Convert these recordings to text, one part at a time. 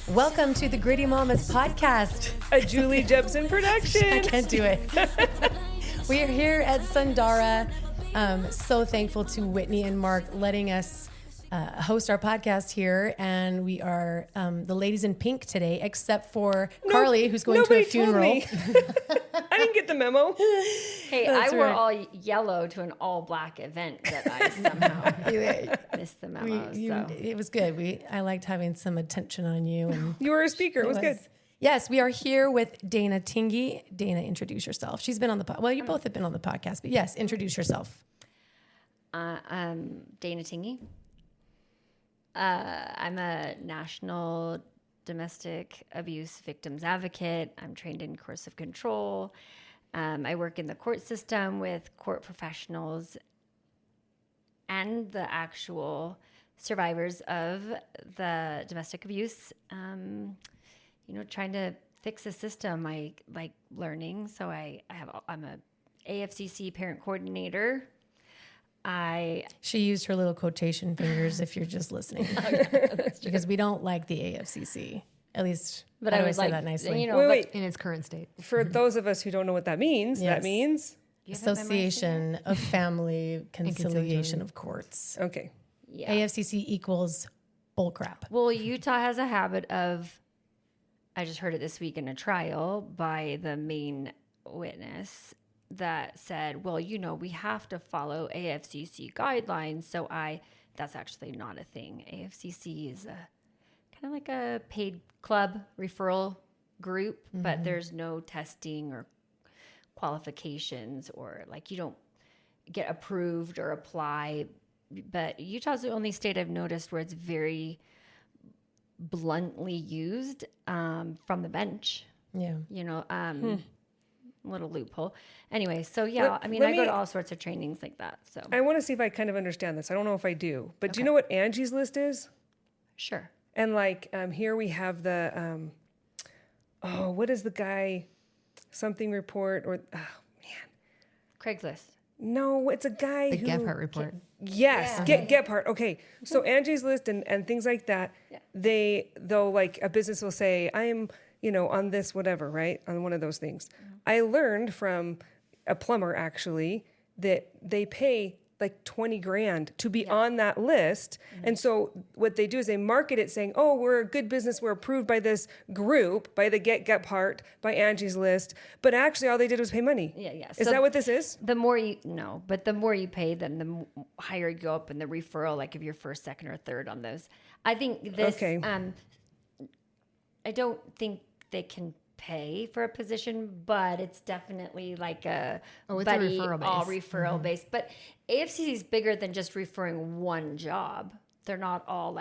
Welcome to the Gritty Mamas podcast. A Julie Jeppson production. I can't do it. We are here at Sundara. So thankful to Whitney and Mark letting us host our podcast here. And we are the ladies in pink today, except for Carly, who's going to a funeral. I didn't get the memo. Hey, I wore all yellow to an all black event that I somehow missed the memo. It was good. I liked having some attention on you. And You were a speaker. It was good. Yes, we are here with Dana Tingey. Dana, introduce yourself. She's been on the podcast. Well, you both have been on the podcast, but yes, introduce yourself. I'm Dana Tingey. I'm a national domestic abuse victims advocate. I'm trained in coercive control. I work in the court system with court professionals and the actual survivors of the domestic abuse. Trying to fix the system. I like learning, so I'm a AFCC parent coordinator. She used her little quotation fingers if you're just listening. That's true. Because we don't like the AFCC. At least, but I would always say that nicely. Wait. In its current state. For those of us who don't know what that means, that means Association of Family Conciliation of Courts. Okay. Yeah. AFCC equals bullcrap. Well, Utah has a habit of, I just heard it this week in a trial by the main witness that said, well, we have to follow AFCC guidelines. So that's actually not a thing. AFCC is kind of like a paid club referral group, but there's no testing or qualifications or you don't get approved or apply. But Utah's the only state I've noticed where it's very bluntly used from the bench. Yeah. Little loophole. Anyway, so I go to all sorts of trainings like that. So I want to see if I kind of understand this. I don't know if I do, but do you know what Angie's List is? Sure. And here we have the, what is the guy, something report or, Craigslist. No, it's a guy The Gephardt report. Yes, Gephardt. Okay, so Angie's List and things like that, they'll a business will say, I am, on this whatever, right? On one of those things. I learned from a plumber actually that they pay $20,000 to be on that list. And so what they do is they market it saying, oh, we're a good business. We're approved by this group, by the Gephardt, by Angie's List. But actually all they did was pay money. Yeah. Is that what this is? The more but the more you pay, then the higher you go up in the referral, if you're first, second, or third on those. I think this, I don't think they can pay for a position, but it's definitely a it's a buddy, referral base. all referral based. But AFCC is bigger than just referring one job. They're not all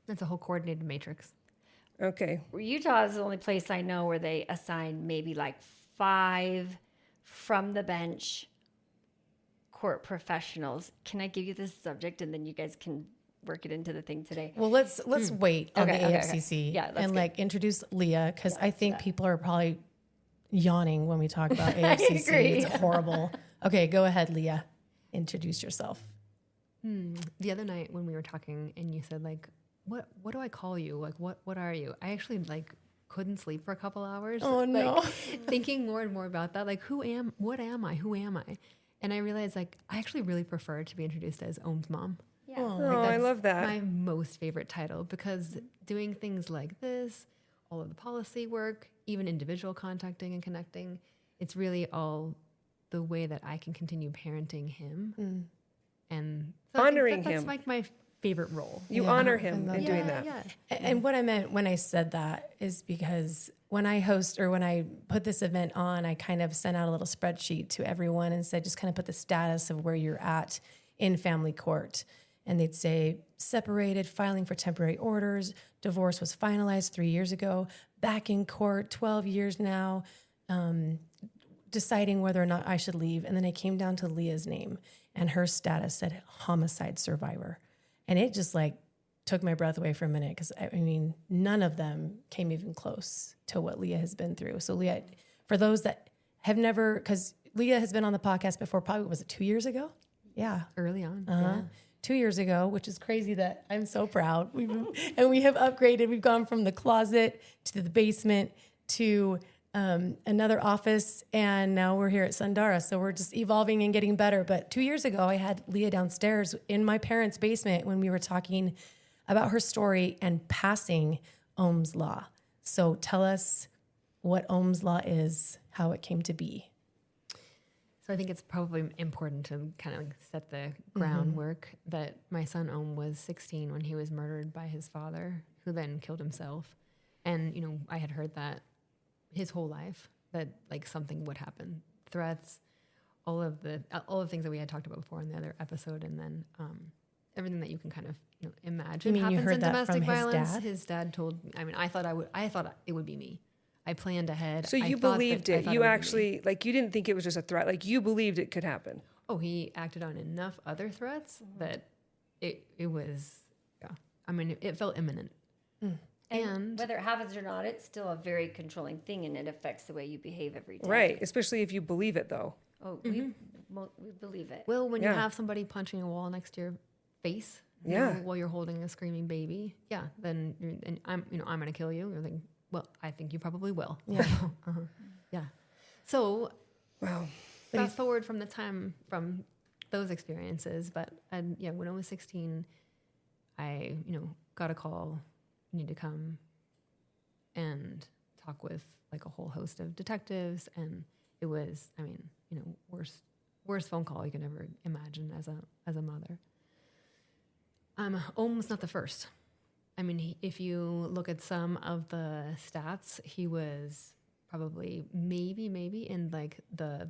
That's a whole coordinated matrix. Okay. Utah is the only place I know where they assign maybe 5 from the bench court professionals. Can I give you this subject and then you guys can work it into the thing today? Well, let's wait on the AFCC and introduce Leah, because I think people are probably yawning when we talk about AFCC. It's horrible. Okay, go ahead, Leah. Introduce yourself. The other night when we were talking and you said what do I call you? What are you? I actually couldn't sleep for a couple hours. Oh no. Thinking more and more about that. What am I? Who am I? And I realized I actually really prefer to be introduced as Ohm's mom. Yeah. Oh, I love that. My most favorite title, because doing things like this, all of the policy work, even individual contacting and connecting, it's really all the way that I can continue parenting him and so honoring that's him. My favorite role. You honor him in doing that. Yeah. And what I meant when I said that is because when I host or when I put this event on, I kind of sent out a little spreadsheet to everyone and said, just kind of put the status of where you're at in family court. And they'd say, separated, filing for temporary orders, divorce was finalized 3 years ago, back in court, 12 years now, deciding whether or not I should leave. And then I came down to Leah's name, and her status said homicide survivor. And it just took my breath away for a minute, because none of them came even close to what Leah has been through. So Leah, for those that have never, because Leah has been on the podcast before, probably, was it 2 years ago? Yeah. Early on. Uh-huh. 2 years ago, which is crazy that I'm so proud. We have upgraded. We've gone from the closet to the basement to another office, and now we're here at Sundara. So we're just evolving and getting better. But 2 years ago, I had Leah downstairs in my parents' basement when we were talking about her story and passing Ohm's law. So tell us what Ohm's law is, how it came to be. So I think it's probably important to kind of set the groundwork that my son Ohm was 16 when he was murdered by his father, who then killed himself. And, you know, I had heard that his whole life, that like something would happen, threats, all of the things that we had talked about before in the other episode, and then everything that you can kind of imagine happens in domestic violence. His dad told me. I mean, I thought it would be me. I planned ahead. So you believed it. You actually, like, you didn't think it was just a threat. Like, you believed it could happen. Oh, he acted on enough other threats that it was, yeah. I mean, it felt imminent. And whether it happens or not, it's still a very controlling thing, and it affects the way you behave every day. Right, especially if you believe it, though. Oh, we believe it. Well, when you have somebody punching a wall next to your face, while you're holding a screaming baby, then I'm going to kill you. You're like, well, I think you probably will. Yeah. Yeah. So, wow. Fast forward from those experiences, but when I was 16, I got a call. You need to come and talk with like a whole host of detectives, and it was, worst phone call you can ever imagine as a mother. Ohm's not the first. I mean, if you look at some of the stats, he was probably maybe in like the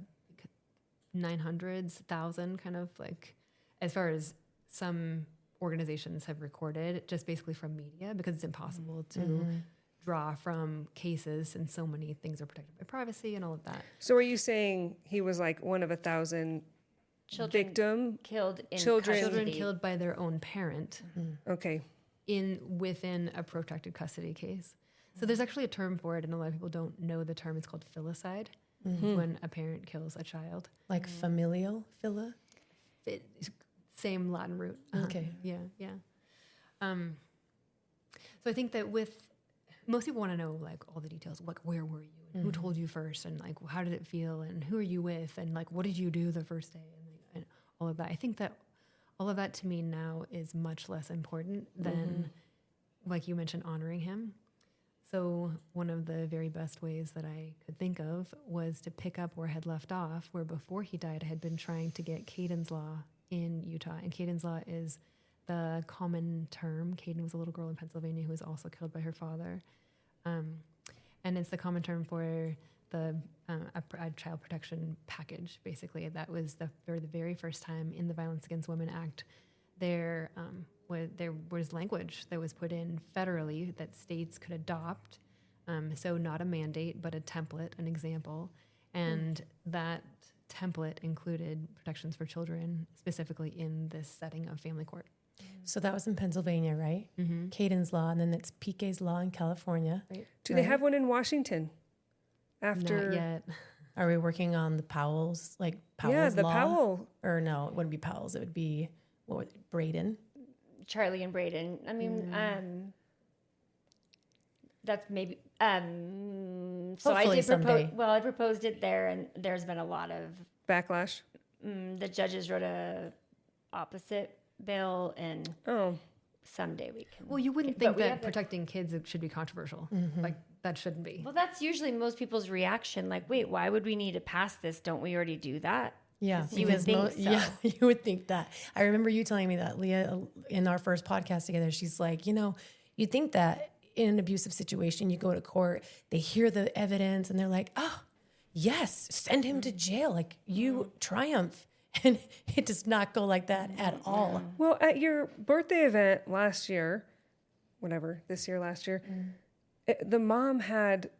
900s, 1,000 kind of like, as far as some organizations have recorded, just basically from media, because it's impossible to draw from cases, and so many things are protected by privacy and all of that. So are you saying he was like one of 1,000 children killed in children killed by their own parent? Okay. Within a protracted custody case. So there's actually a term for it, and a lot of people don't know the term. It's called filicide, when a parent kills a child. Like familial, Same Latin root. Okay. Yeah. So I think that most people want to know like all the details, like where were you, and who told you first, and like how did it feel, and who are you with, and like what did you do the first day, and all of that. I think that all of that to me now is much less important than, like you mentioned, honoring him. So one of the very best ways that I could think of was to pick up where I had left off, where before he died, I had been trying to get Caden's Law in Utah. And Caden's Law is the common term. Caden was a little girl in Pennsylvania who was also killed by her father. And it's the common term for a child protection package, basically. That was the very first time in the Violence Against Women Act, there was language that was put in federally that states could adopt. So not a mandate, but a template, an example. And that template included protections for children, specifically in this setting of family court. So that was in Pennsylvania, right? Caden's Law, and then it's PK's Law in California. Right. Do they have one in Washington? After Not yet. Are we working on the Powell's, like Powell's Yeah, the Law? Powell. Or no, it wouldn't be Powell's. It would be, Braden? Charlie and Braden. I mean, that's maybe. So Hopefully I did someday. I proposed it there, and there's been a lot of Backlash. The judges wrote a opposite bill, and someday we can. Well, you wouldn't think that protecting kids should be controversial. Like, that shouldn't be. Well, that's usually most people's reaction. Like, wait, why would we need to pass this? Don't we already do that? Yeah, you would think so. Yeah, you would think that. I remember you telling me that, Leah, in our first podcast together. She's like, you'd think that in an abusive situation, you go to court, they hear the evidence, and they're like, oh, yes, send him to jail. Like, you triumph. And it does not go like that at all. Well, at your birthday event last year, last year, the mom had,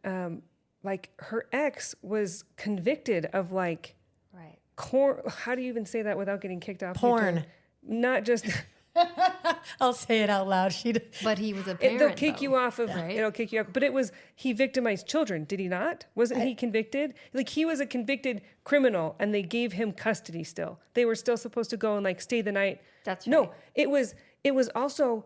like, her ex was convicted of, like, Right. how do you even say that without getting kicked off Porn. YouTube? Not just I'll say it out loud. But he was a parent. They'll kick you off of, right? it'll kick you off. But he victimized children, did he not? Wasn't he convicted? Like, he was a convicted criminal, and they gave him custody still. They were still supposed to go and like stay the night. That's right. No, it was also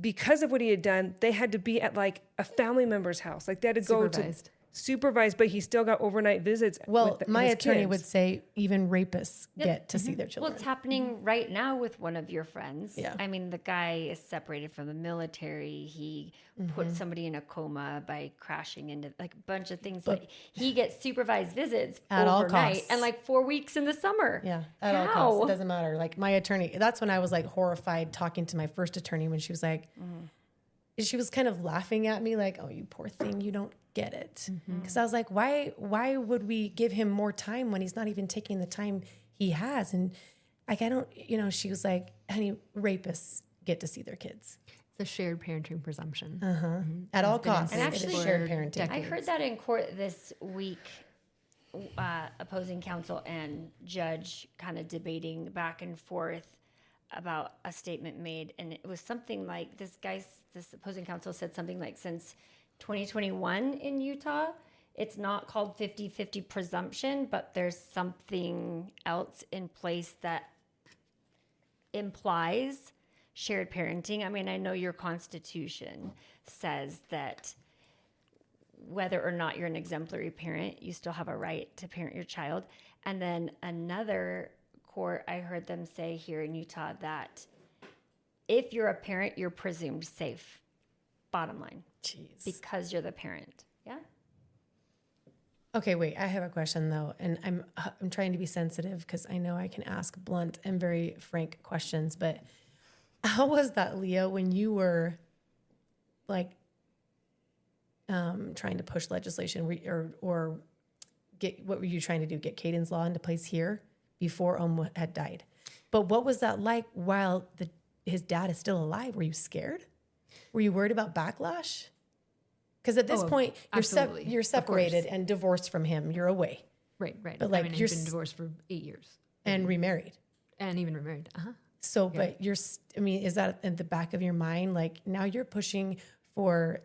because of what he had done, they had to be at like a family member's house. Like, they had to go to supervised, but he still got overnight visits. Well, my attorney kids. would say even rapists get to see their Well, children. it's happening right now with one of your friends. Yeah. I mean, the guy is separated from the military. He put somebody in a coma by crashing into like a bunch of things. But he gets supervised visits At all overnight costs. and like 4 weeks in the summer. Yeah, at all costs. It doesn't matter. Like, my attorney, that's when I was like horrified talking to my first attorney when she was like, she was kind of laughing at me like, oh, you poor thing, you don't get it. Because I was like, why would we give him more time when he's not even taking the time he has? And like, I don't, she was like, honey, rapists get to see their kids. It's a shared parenting presumption. At all costs. And It is actually, shared parenting. I heard that in court this week, opposing counsel and judge kind of debating back and forth about a statement made. And it was something like this opposing counsel said something like, since 2021 in Utah, it's not called 50-50 presumption, but there's something else in place that implies shared parenting. I mean, I know your Constitution says that whether or not you're an exemplary parent, you still have a right to parent your child. And then another court, I heard them say here in Utah that if you're a parent, you're presumed safe. Bottom line. Jeez. Because you're the parent. Yeah. Okay, wait. I have a question though, and I'm trying to be sensitive because I know I can ask blunt and very frank questions. But how was that, Leah, when you were like trying to push legislation or get, what were you trying to do? Get Caden's law into place here before had died. But what was that like while his dad is still alive? Were you scared? Were you worried about backlash? Because at this point, you're separated and divorced from him. You're away. Right. But like, you've been divorced for 8 years. And remarried. And even remarried. So, but is that in the back of your mind? Like, now you're pushing for,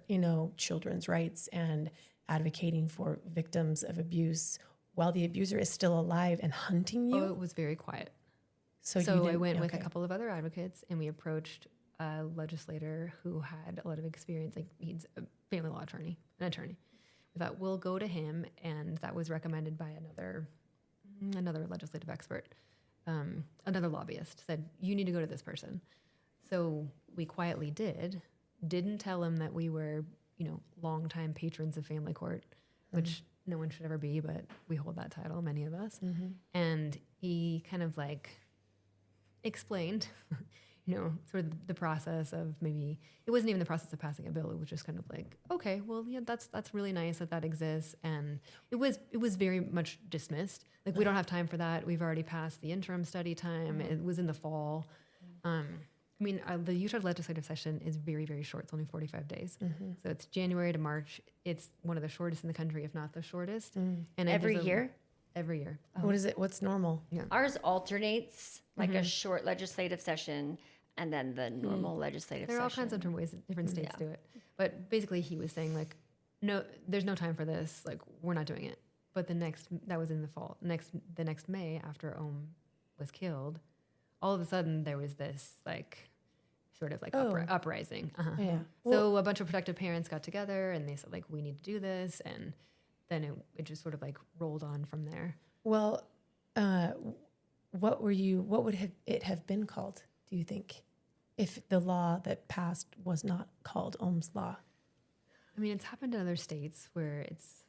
children's rights and advocating for victims of abuse while the abuser is still alive and hunting you? Oh, it was very quiet. So I went with a couple of other advocates, and we approached a legislator who had a lot of experience. Like, he's a family law attorney, an attorney. We thought, we'll go to him, and that was recommended by another legislative expert. Another lobbyist said, you need to go to this person. So we quietly didn't tell him that we were, longtime patrons of family court, which no one should ever be, but we hold that title, many of us. And he kind of like explained, sort of the process of, maybe it wasn't even the process of passing a bill. It was just kind of like, okay, well, yeah, that's really nice that exists. And it was very much dismissed. Like, we don't have time for that. We've already passed the interim study time. It was in the fall. The Utah legislative session is very, very short. It's only 45 days. So it's January to March. It's one of the shortest in the country, if not the shortest. And Every year? Every year. What is it? What's normal? Yeah. Ours alternates, like a short legislative session and then the normal legislative There are all session. kinds of different ways that different states do it. But basically he was saying, like, no, there's no time for this. Like, we're not doing it. But that was in the fall. The next May, after was killed, all of a sudden there was this, like, sort of like uprising. Yeah. So a bunch of protective parents got together and they said, like, we need to do this. And then it just sort of like rolled on from there. Well, what would it have been called, do you think, if the law that passed was not called Ohm's Law? I mean, it's happened in other states where it's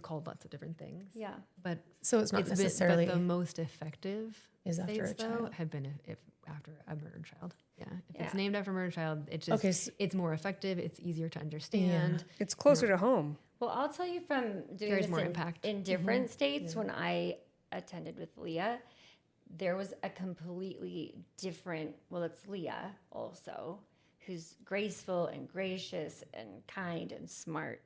called lots of different things. Yeah. But so it's not necessarily but the most effective is after states, a child. though, have been if after a murdered child. Yeah. If it's named after a murdered child, it just it's more effective. It's easier to understand. It's closer to home. Well, I'll tell you from doing Carries this more impact. in different states, when I attended with Leah, there was a completely different, it's Leah also, who's graceful and gracious and kind and smart.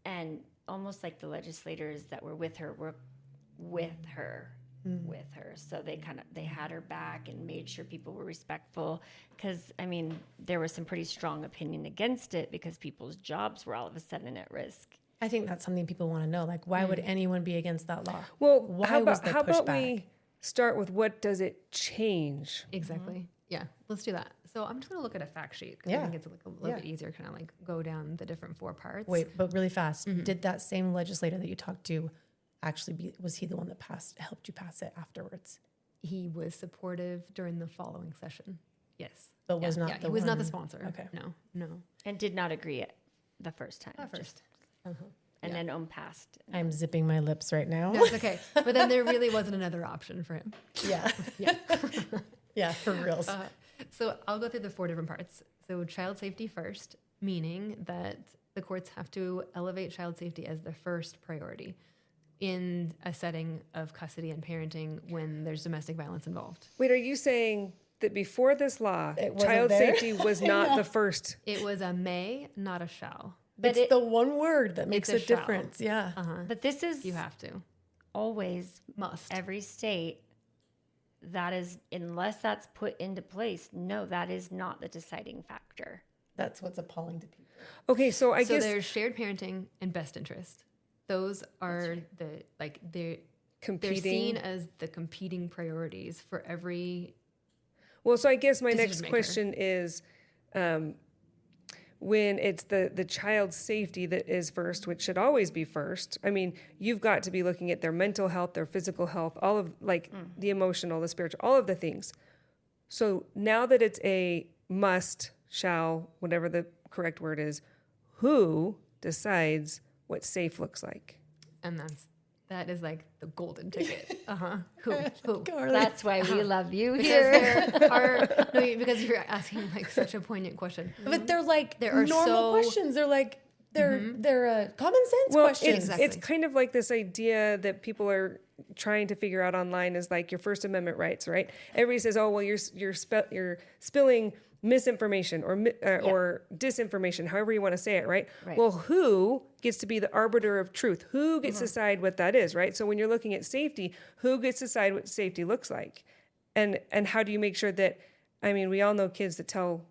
And almost like the legislators that were with her with her. So they had her back and made sure people were respectful. Because, I mean, there was some pretty strong opinion against it because people's jobs were all of a sudden at risk. I think that's something people want to know. Like, why would anyone be against that law? Well, why how was about, the pushback? we start with what does it change? Exactly. Yeah, let's do that. So I'm just going to look at a fact sheet because I think it's like a little bit easier, kind of like go down the different 4 parts. Wait, but really fast. Did that same legislator that you talked to actually was he the one that helped you pass it afterwards? He was supportive during the following session. Yes. But was not yeah, the he was not the one- sponsor. Okay. No. And did not agree it the first time. At first. And then passed. I'm zipping my lips right now. No, it's okay. But then there really wasn't another option for him. Yeah. Yeah. Yeah, for reals. So I'll go through the 4 different parts. So child safety first, meaning that the courts have to elevate child safety as the first priority in a setting of custody and parenting when there's domestic violence involved. Wait, are you saying that before this law, It wasn't child there? safety was not the first? It was a may, not a shall. But It's the one word that makes it's a a shall. difference. Yeah. But this is You have to. always Must. every state. That is, unless that's put into place, no, that is not the deciding factor. That's what's appalling to people. Okay, so I So guess there's shared parenting and best interest. Those are they're competing. seen as the competing priorities for every. Well, so I guess my decision next maker. question is, when it's the child's safety that is first, which should always be first. I mean, you've got to be looking at their mental health, their physical health, all of the emotional, the spiritual, all of the things. So now that it's a must, shall, whatever the correct word is, who decides what safe looks like? And that is like the golden ticket. Who? That's why we love you Because here. there are because you're asking like such a poignant question. But they're like There are normal so- questions. They're like they're common sense questions. Exactly. It's kind of like this idea that people are trying to figure out online is like your First Amendment rights, right? Everybody says, "Oh, well, you're spilling misinformation or disinformation, however you want to say it, right? Well, who gets to be the arbiter of truth? Who gets to decide what that is, right? So when you're looking at safety, who gets to decide what safety looks like, and how do you make sure that? I mean, we all know kids that tell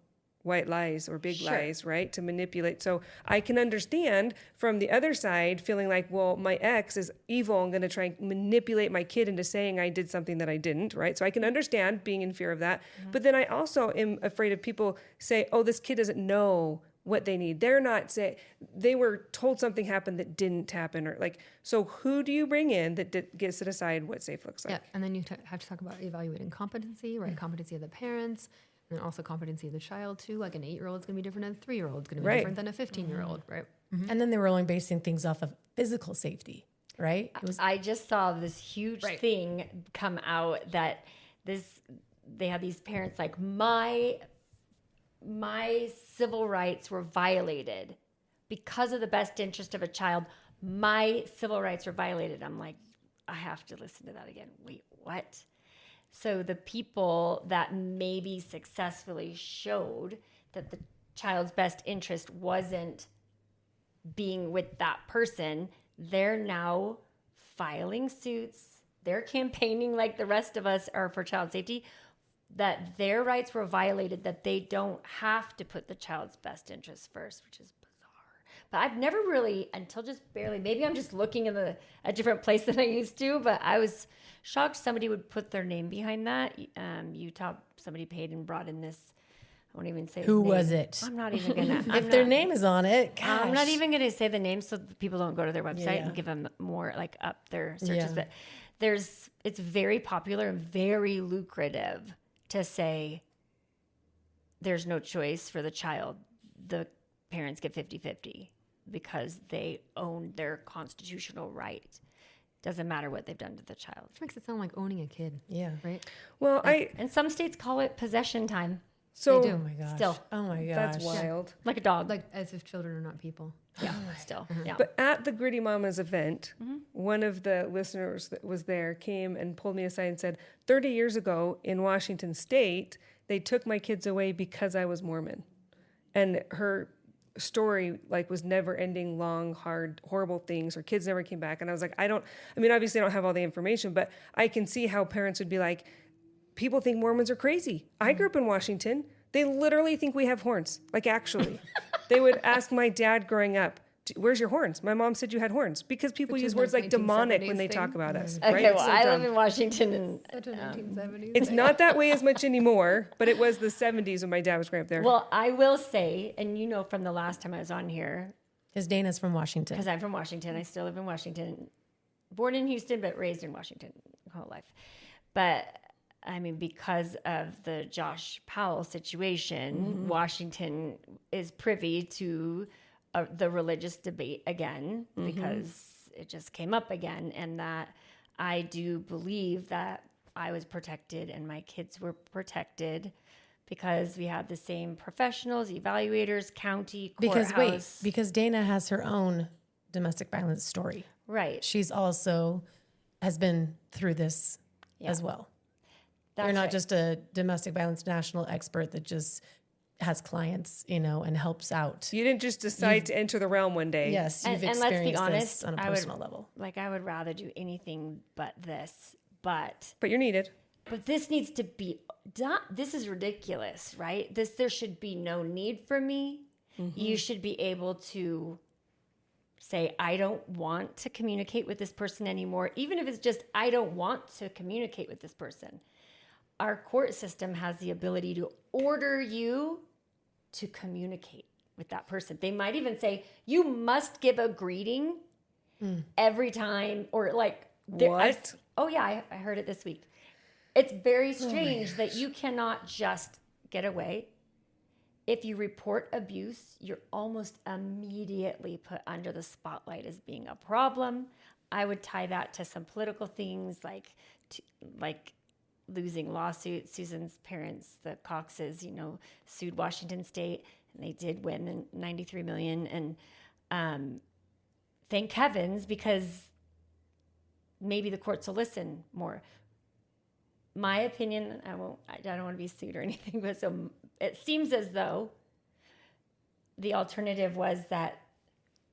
white lies or big lies, right? To manipulate. So I can understand from the other side feeling like, well, my ex is evil. I'm going to try and manipulate my kid into saying I did something that I didn't, right? So I can understand being in fear of that. But then I also am afraid of people say, oh, this kid doesn't know what they need. They're not saying, they were told something happened that didn't happen, or like, so who do you bring in that gets to decide what safe looks like? Yeah, and then you have to talk about evaluating competency, right? Competency of the parents, and then also competency of the child too. Like an 8-year-old is going to be different than a 3-year-old. It's going to be different than a 15-year-old, right? And then they were only basing things off of physical safety, right? It was I just saw this huge thing come out that they had these parents like my civil rights were violated because of the best interest of a child. My civil rights were violated. I'm like, I have to listen to that again. Wait, what? So the people that maybe successfully showed that the child's best interest wasn't being with that person, they're now filing suits. They're campaigning like the rest of us are for child safety, that their rights were violated, that they don't have to put the child's best interest first, which is bizarre. But I've never really, until just barely, maybe I'm just looking in a different place than I used to, but I was shocked somebody would put their name behind that. Utah, somebody paid and brought in this, I won't even say Who his name. was it? I'm not even going to. if their name is on it, gosh. I'm not even going to say the name so people don't go to their website Yeah. and give them more like up their searches. Yeah. But it's very popular and very lucrative to say there's no choice for the child. The parents get 50-50 because they own their constitutional right. Doesn't matter what they've done to the child. Which makes it sound like owning a kid, Yeah. right? Well, And some states call it possession time, so They do. Oh my gosh. Still. Oh my gosh. that's wild. like a dog. Like as if children are not people. yeah, still. Yeah. But at the Gritty Mamas event, one of the listeners that was there came and pulled me aside and said, 30 years ago in Washington State, they took my kids away because I was Mormon. And her story like was never ending, long, hard, horrible things, or kids never came back. And I was like, obviously I don't have all the information, but I can see how parents would be like, people think Mormons are crazy. I grew up in Washington. They literally think we have horns. Like, actually. They would ask my dad growing up, where's your horns? My mom said you had horns. Because people Which use is words like like demonic when 1970s they thing. talk about us. Okay, Right? well, So I dumb. live in Washington, and Such a 1970s. It's not that way as much anymore, but it was the 70s when my dad was growing up there. well, I will say, and you know from the last time I was on here, Because Dana's from Washington. because I'm from Washington, I still live in Washington, born in Houston, but raised in Washington my whole life. But I mean, because of the Josh Powell situation, Washington is privy to the religious debate again, because it just came up again. And that I do believe that I was protected and my kids were protected because we had the same professionals, evaluators, county, courthouse. Because Dana has her own domestic violence story. Right. She's also has been through this as well. You're not just a domestic violence national expert that just has clients, and helps out. You didn't just decide to enter the realm one day. Yes, you've And let's experienced be honest, this on a personal level. I would rather do anything but this. But But you're needed. this needs to be done. This is ridiculous, right? There should be no need for me. You should be able to say, I don't want to communicate with this person anymore, even if it's just, I don't want to communicate with this person. Our court system has the ability to order you to communicate with that person. They might even say, you must give a greeting every time, or like, What? I heard it this week. It's very strange that you cannot just get away. If you report abuse, you're almost immediately put under the spotlight as being a problem. I would tie that to some political things like losing lawsuits. Susan's parents, the Coxes, sued Washington State, and they did win in $93 million. And thank heavens, because maybe the courts will listen more. My opinion, I don't want to be sued or anything, but so it seems as though the alternative was that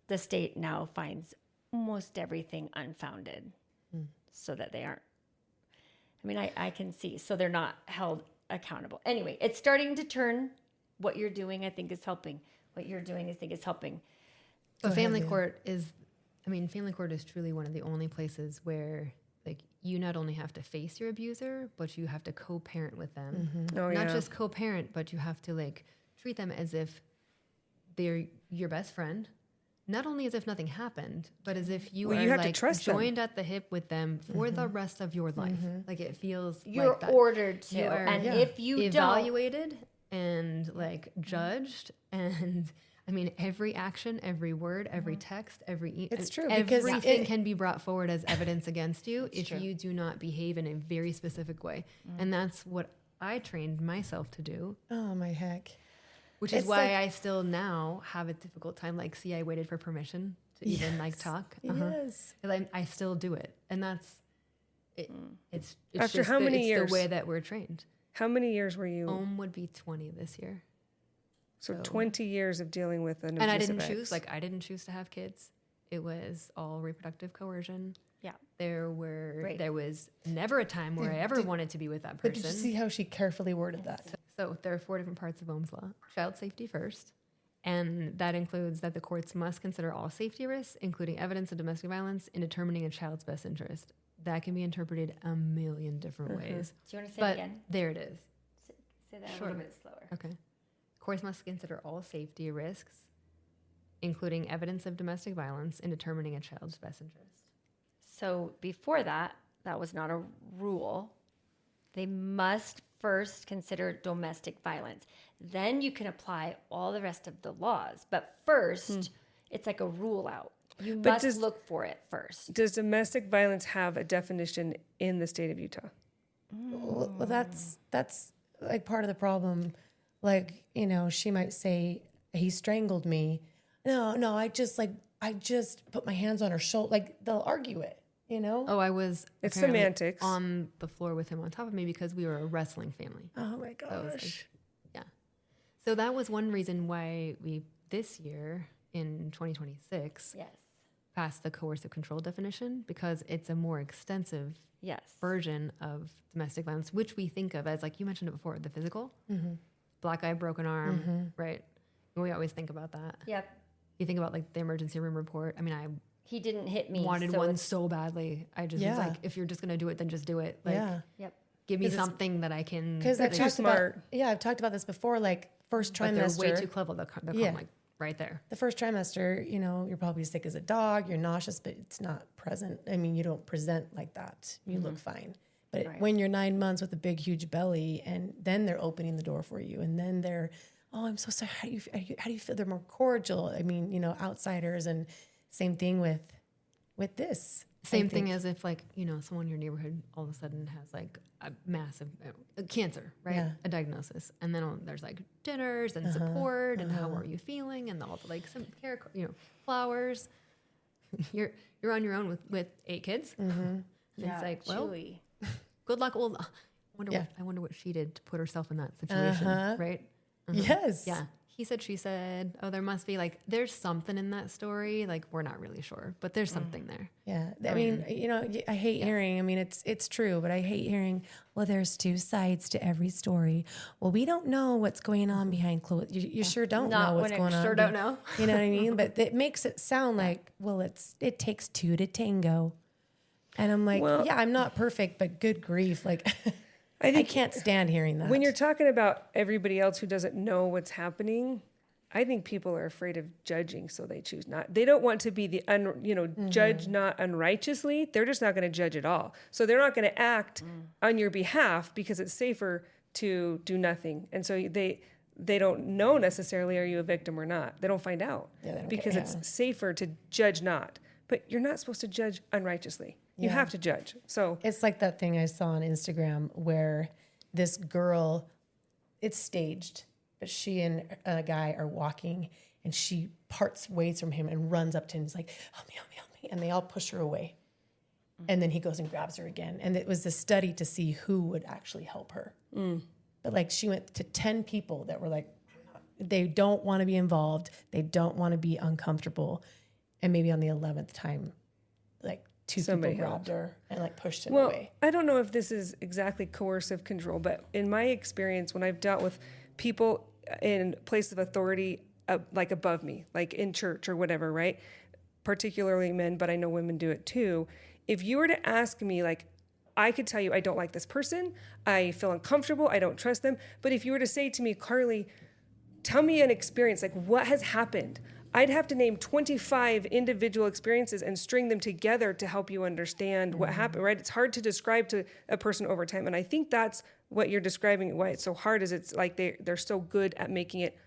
the state now finds almost everything unfounded, so that they aren't. I mean, I can see, so they're not held accountable. Anyway, it's starting to turn. What you're doing, I think, is helping. What you're doing, I think, is helping. But family court is truly one of the only places where, like, you not only have to face your abuser, but you have to co-parent with them. Oh, Not yeah. just co-parent, but you have to, like, treat them as if they're your best friend. Not only as if nothing happened, but as if you Well, are you have to like trust them. joined at the hip with them for the rest of your life. Like, it feels You're like that. ordered to, You are, and if you don't, evaluated and like judged, and I mean, every action, every word, every text, It's true, because everything it- can be brought forward as evidence against you if true. you do not behave in a very specific way. And that's what I trained myself to do, Oh my heck. which is It's why like- I still now have a difficult time. Like, see, I waited for permission to even like talk. Yes. 'Cause I still do it, and that's it. It's After just how many it's years? the way that we're trained. How many years were you? Would be 20 this year. So 20 years of dealing with an And I abusive didn't choose, ex. like, I didn't choose to have kids. It was all reproductive coercion. yeah. There was never a time where I ever wanted to be with that But did you person. see how she carefully worded that? So there are 4 different parts of Ohm's law. Child safety first. And that includes that the courts must consider all safety risks, including evidence of domestic violence, in determining a child's best interest. That can be interpreted a million different ways. Do you want to say But it again? there it is. Say that a Sure. little bit slower. Okay. Courts must consider all safety risks, including evidence of domestic violence, in determining a child's best interest. So before that was not a rule. They must first consider domestic violence. Then you can apply all the rest of the laws. But first, it's like a rule out. You But must look for it first. Does domestic violence have a definition in the state of Utah? Well, that's like part of the problem. Like, she might say he strangled me. No, I just put my hands on her shoulder. Like, they'll argue it, Oh, I was It's apparently semantics. on the floor with him on top of me because we were a wrestling family. Oh my was gosh. Yeah. So that was one reason why we this year in 2026 Yes. passed the coercive control definition because it's a more extensive Yes. version of domestic violence, which we think of as, like you mentioned it before, the physical, black eye, broken arm, right? We always think about that. Yep. You think about like the emergency room report. I mean, I He didn't hit me. wanted so one it's- so badly. I just was like, if you're just going to do it, then just do it. Like, Yep. give me 'Cause it's- something that I can. Because They're too smart. I've talked about this before. Like first But they're trimester, way too clever. They're Yeah. like right there. the first trimester, you know, you're probably sick as a dog. You're nauseous, but it's not present. I mean, you don't present like that. You look fine. But Right. when you're 9 months with a big, huge belly, and then they're opening the door for you, and then they're, oh, I'm so sorry. How do you feel? They're more cordial. I mean, you know, outsiders, and same thing with this. Same thing as if, like, you know, someone in your neighborhood all of a sudden has like a massive cancer, right? Yeah. A diagnosis. And then there's like dinners and support and how are you feeling and all the like some care, you know, flowers. You're on your own with 8 kids. And it's like, well, Chewy. good luck. Well, I wonder what she did to put herself in that situation, right? Yes. Yeah. He said, she said, oh, there must be like, there's something in that story. Like, we're not really sure, but there's something there. Yeah. I mean, you know, I hate hearing, I mean, it's true, but I hate hearing, well, there's 2 sides to every story. Well, we don't know what's going on behind closed. You sure don't Not know what's when it going on. Sure don't know. You know what I mean? But it makes it sound like, well, it takes 2 to tango. And I'm like, Well- yeah, I'm not perfect, but good grief. Like, I think can't stand hearing that. When you're talking about everybody else who doesn't know what's happening, I think people are afraid of judging, so they choose not. They don't want to be the judge not unrighteously. They're just not going to judge at all. So they're not going to act on your behalf because it's safer to do nothing. And so they don't know necessarily, are you a victim or not? They don't find out they don't because care, it's safer to judge not. But you're not supposed to judge unrighteously. You have to judge. So It's like that thing I saw on Instagram where this girl, it's staged, but she and a guy are walking, and she parts ways from him and runs up to him and is like, help me, help me, help me. And they all push her away. And then he goes and grabs her again. And it was a study to see who would actually help her. But like she went to 10 people that were like, they don't want to be involved. They don't want to be uncomfortable. And maybe on the 11th time, like 2 Somebody people helped. grabbed her and like pushed him Well, away. I don't know if this is exactly coercive control, but in my experience, when I've dealt with people in place of authority, like above me, like in church or whatever, right? Particularly men, but I know women do it too. If you were to ask me, like, I could tell you I don't like this person, I feel uncomfortable, I don't trust them. But if you were to say to me, Carly, tell me an experience, like what has happened? I'd have to name 25 individual experiences and string them together to help you understand what happened, right? It's hard to describe to a person over time. And I think that's what you're describing, why it's so hard, is it's like they're so good at making it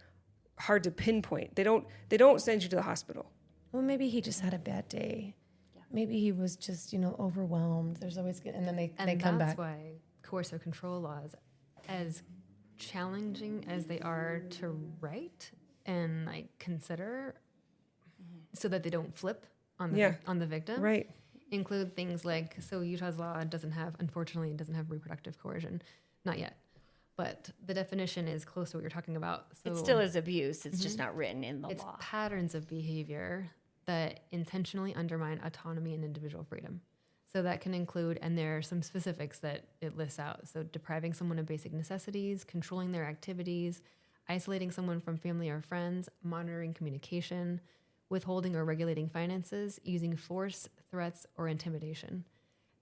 hard to pinpoint. They don't send you to the hospital. Well, maybe he just had a bad day. Yeah. Maybe he was just, overwhelmed. There's always, and then they come back. That's why coercive control laws, as challenging as they are to write and like consider, so that they don't flip on the victim, Right. include things like, so Utah's law unfortunately doesn't have reproductive coercion, not yet. But the definition is close to what you're talking about. So It still is abuse. It's just not written in the it's law. patterns of behavior that intentionally undermine autonomy and individual freedom. So that can include, and there are some specifics that it lists out. So depriving someone of basic necessities, controlling their activities, isolating someone from family or friends, monitoring communication, withholding or regulating finances, using force, threats, or intimidation.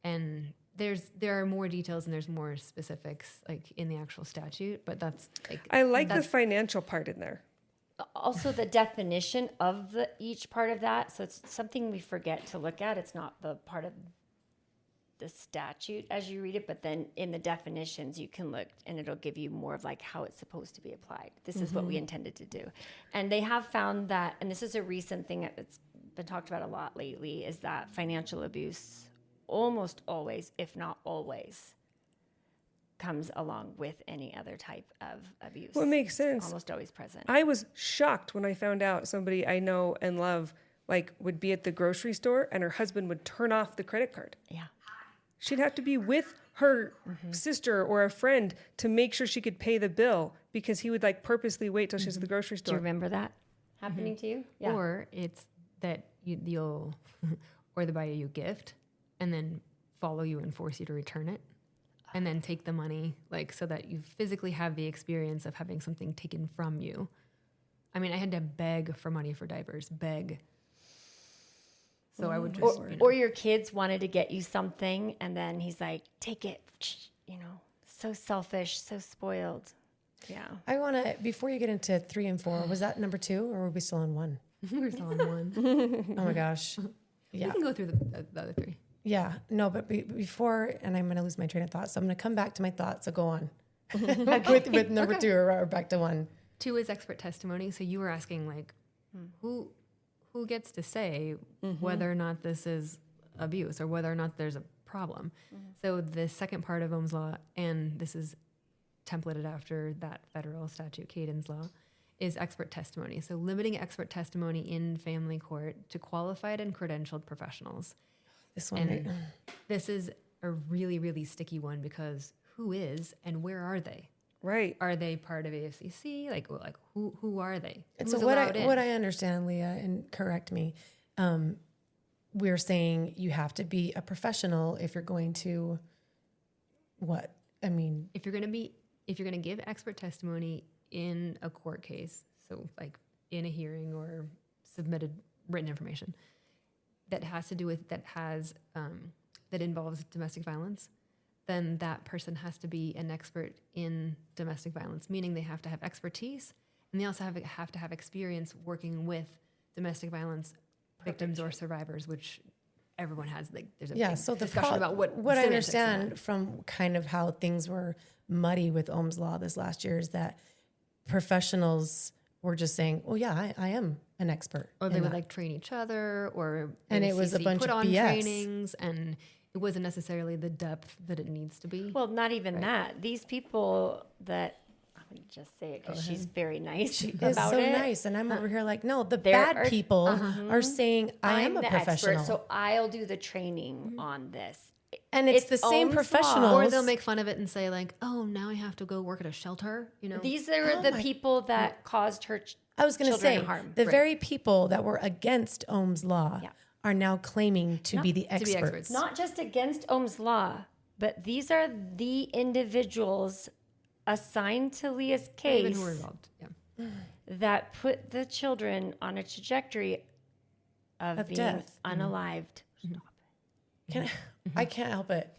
And there are more details and there's more specifics like in the actual statute, but that's like I like the financial part in there. Also, the definition of each part of that. So it's something we forget to look at. It's not the part of the statute as you read it, but then in the definitions you can look and it'll give you more of like how it's supposed to be applied. This is what we intended to do. And they have found that, and this is a recent thing that's been talked about a lot lately, is that financial abuse almost always, if not always, comes along with any other type of abuse. Well, it makes It's sense. almost always present. I was shocked when I found out somebody I know and love would be at the grocery store and her husband would turn off the credit card. Yeah. She'd have to be with her sister or a friend to make sure she could pay the bill because he would purposely wait till she's at the grocery Do you store. remember that happening to you. Yeah. Or it's that you'll, or they buy you a gift and then follow you and force you to return it. And then take the money, like, so that you physically have the experience of having something taken from you. I mean, I had to beg for money for diapers, beg. So I would just, or your kids wanted to get you something, and then he's like, take it, so selfish, so spoiled. Yeah. I want to, before you get into 3 and 4, was that number 2 or were we still on 1? we're still on 1. Oh my gosh. Yeah. We can go through the other 3. Yeah. No, but before, and I'm going to lose my train of thought. So I'm going to come back to my thoughts. So go on with number 2 or back to 1. 2 is expert testimony. So you were asking like, who gets to say whether or not this is abuse or whether or not there's a problem. So the second part of Ohm's law, and this is templated after that federal statute, Caden's law, is expert testimony. So limiting expert testimony in family court to qualified and credentialed professionals. This one. And this is a really, really sticky one because who is and where are they? Right. Are they part of AFCC? Like who are they? And Who's so what allowed in? I understand, Leah, and correct me, we're saying you have to be a professional if you're going to what? I mean, if you're going to give expert testimony in a court case, so like in a hearing or submitted written information that has to do with that involves domestic violence, then that person has to be an expert in domestic violence, meaning they have to have expertise and they also have to have experience working with domestic violence victims or survivors, which everyone has. Like, there's a big so the discussion about what I understand from kind of how things were muddy with Ohm's law this last year is that professionals were just saying, "Oh yeah, I am an expert," or they would like train each other, or and it was a bunch put of on BS. trainings, and it wasn't necessarily the depth that it needs to be. Well, not even that. These people that, I'm going to just say it because she's very nice about It's so it. nice, and I'm over here like, no, the There bad are- people are saying I am I'm a the professional, expert, so I'll do the training on this. and it's the same Ohm's law. professionals. Or they'll make fun of it and say like, "Oh, now I have to go work at a shelter." These are the people that caused her I was going to say harm. the very people that were against Ohm's law are now claiming to be the experts. Not just against Ohm's law, but these are the individuals assigned to Leah's case Even who were involved. Yeah. that put the children on a trajectory of being death. unalived. I can't help it.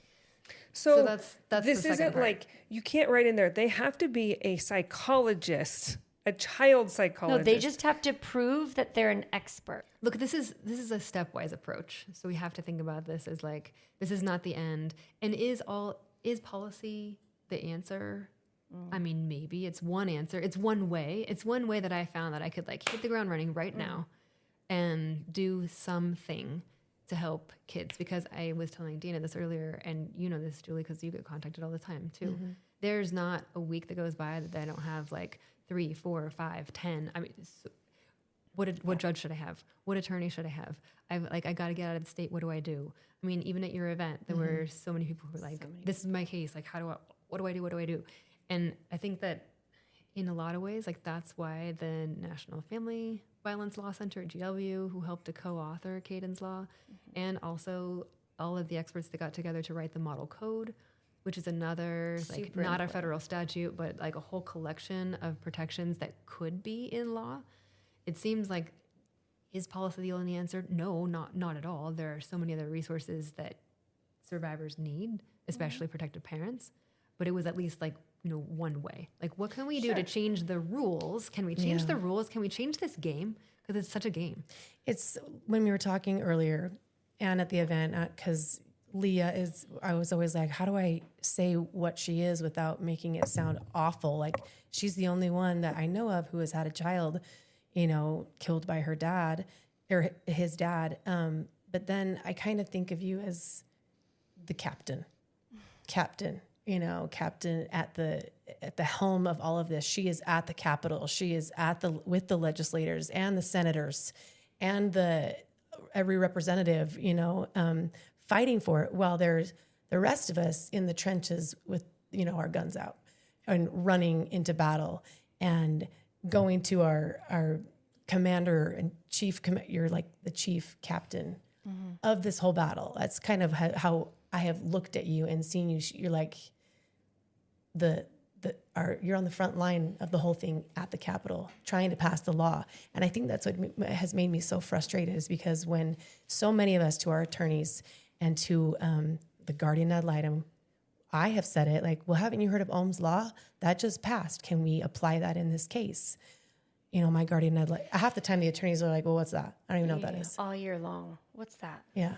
So that's this the second isn't part. like, you can't write in there. They have to be a psychologist, a child No, psychologist. they just have to prove that they're an expert. Look, this is a stepwise approach. So we have to think about this as like, this is not the end. And is policy the answer? I mean, maybe it's one answer. It's one way. It's one way that I found that I could like hit the ground running right now and do something to help kids. Because I was telling Dana this earlier, and you know this, Julie, because you get contacted all the time too. There's not a week that goes by that I don't have like 3, 4, 5, 10. I mean, what judge should I have? What attorney should I have? I got to get out of the state. What do I do? I mean, even at your event, there were so many people who were like, "This is my case. Like, what do I do? What do I do?" And I think that in a lot of ways, like that's why the National Family Violence Law Center at GLU, who helped to co-author Caden's law, and also all of the experts that got together to write the model code, which is another, like Super not a important. federal statute, but like a whole collection of protections that could be in law. It seems like, is policy the only answer? No, not at all. There are so many other resources that survivors need, especially protected parents. But it was at least like, one way. Like, what can we do to change the rules? Can we change the rules? Can we change this game? Because it's such a game. It's when we were talking earlier and at the event, because Leah I was always like, how do I say what she is without making it sound awful? Like, she's the only one that I know of who has had a child, killed by her dad or his dad. But then I kind of think of you as the captain, captain at the helm of all of this. She is at the Capitol. She is with the legislators and the senators and every representative, fighting for it, while there's the rest of us in the trenches with, our guns out and running into battle and going to our commander and you're like the chief captain of this whole battle. That's kind of how I have looked at you and seen you. You're like you're on the front line of the whole thing at the Capitol, trying to pass the law. And I think that's what has made me so frustrated, is because when so many of us, to our attorneys and to the guardian ad litem, I have said it like, well, haven't you heard of Ohm's law? That just passed. Can we apply that in this case? You know, my guardian ad litem, half the time the attorneys are like, well, what's that? I don't even know what that is. All year long. What's that? Yeah.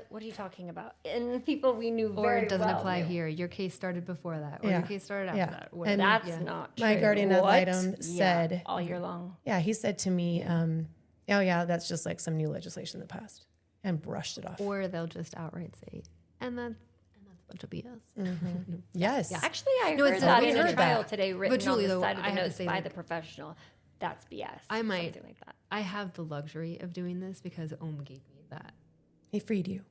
What are you talking about? And people we knew Or very it doesn't well apply knew. here. Your case started before that, or Yeah. your case started after Yeah. that. And That's not true. My guardian ad What? litem Yeah, said, all year long. yeah, he said to me, oh yeah, that's just like some new legislation that passed, and brushed it off. Or they'll just outright say, and that's a bunch of BS. Yes. Yeah. Actually, I No, heard it's that we in a heard trial that. today, written truly, on the though, side of I the have to notes say, by like, the professional. That's BS. I might- something like that. I have the luxury of doing this because Ohm gave me that. He freed you.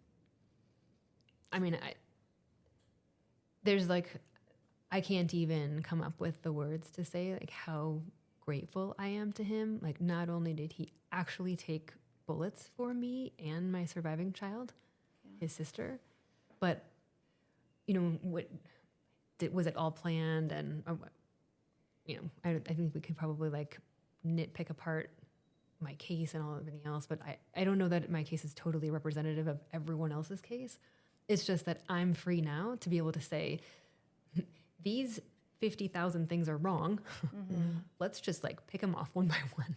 I mean, there's like, I can't even come up with the words to say like how grateful I am to him. Like, not only did he actually take bullets for me and my surviving child, his sister, but you know, was it all planned? And you know, I think we could probably like nitpick apart my case and all everything else, but I don't know that my case is totally representative of everyone else's case. It's just that I'm free now to be able to say, these 50,000 things are wrong. Let's just like pick them off one by one.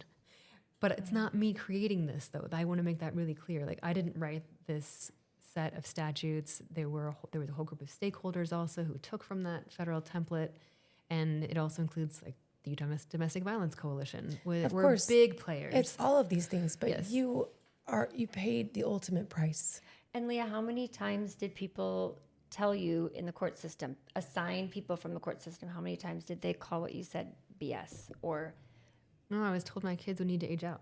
But it's not me creating this, though. I want to make that really clear. Like, I didn't write this set of statutes. There was a whole group of stakeholders also who took from that federal template, and it also includes like the Utah Domestic Violence Coalition. We're big players. It's all of these things, but Yes. you paid the ultimate price. And Leah, how many times did people tell you in the court system, assign people from the court system, how many times did they call what you said BS? Or No, I was told my kids would need to age out.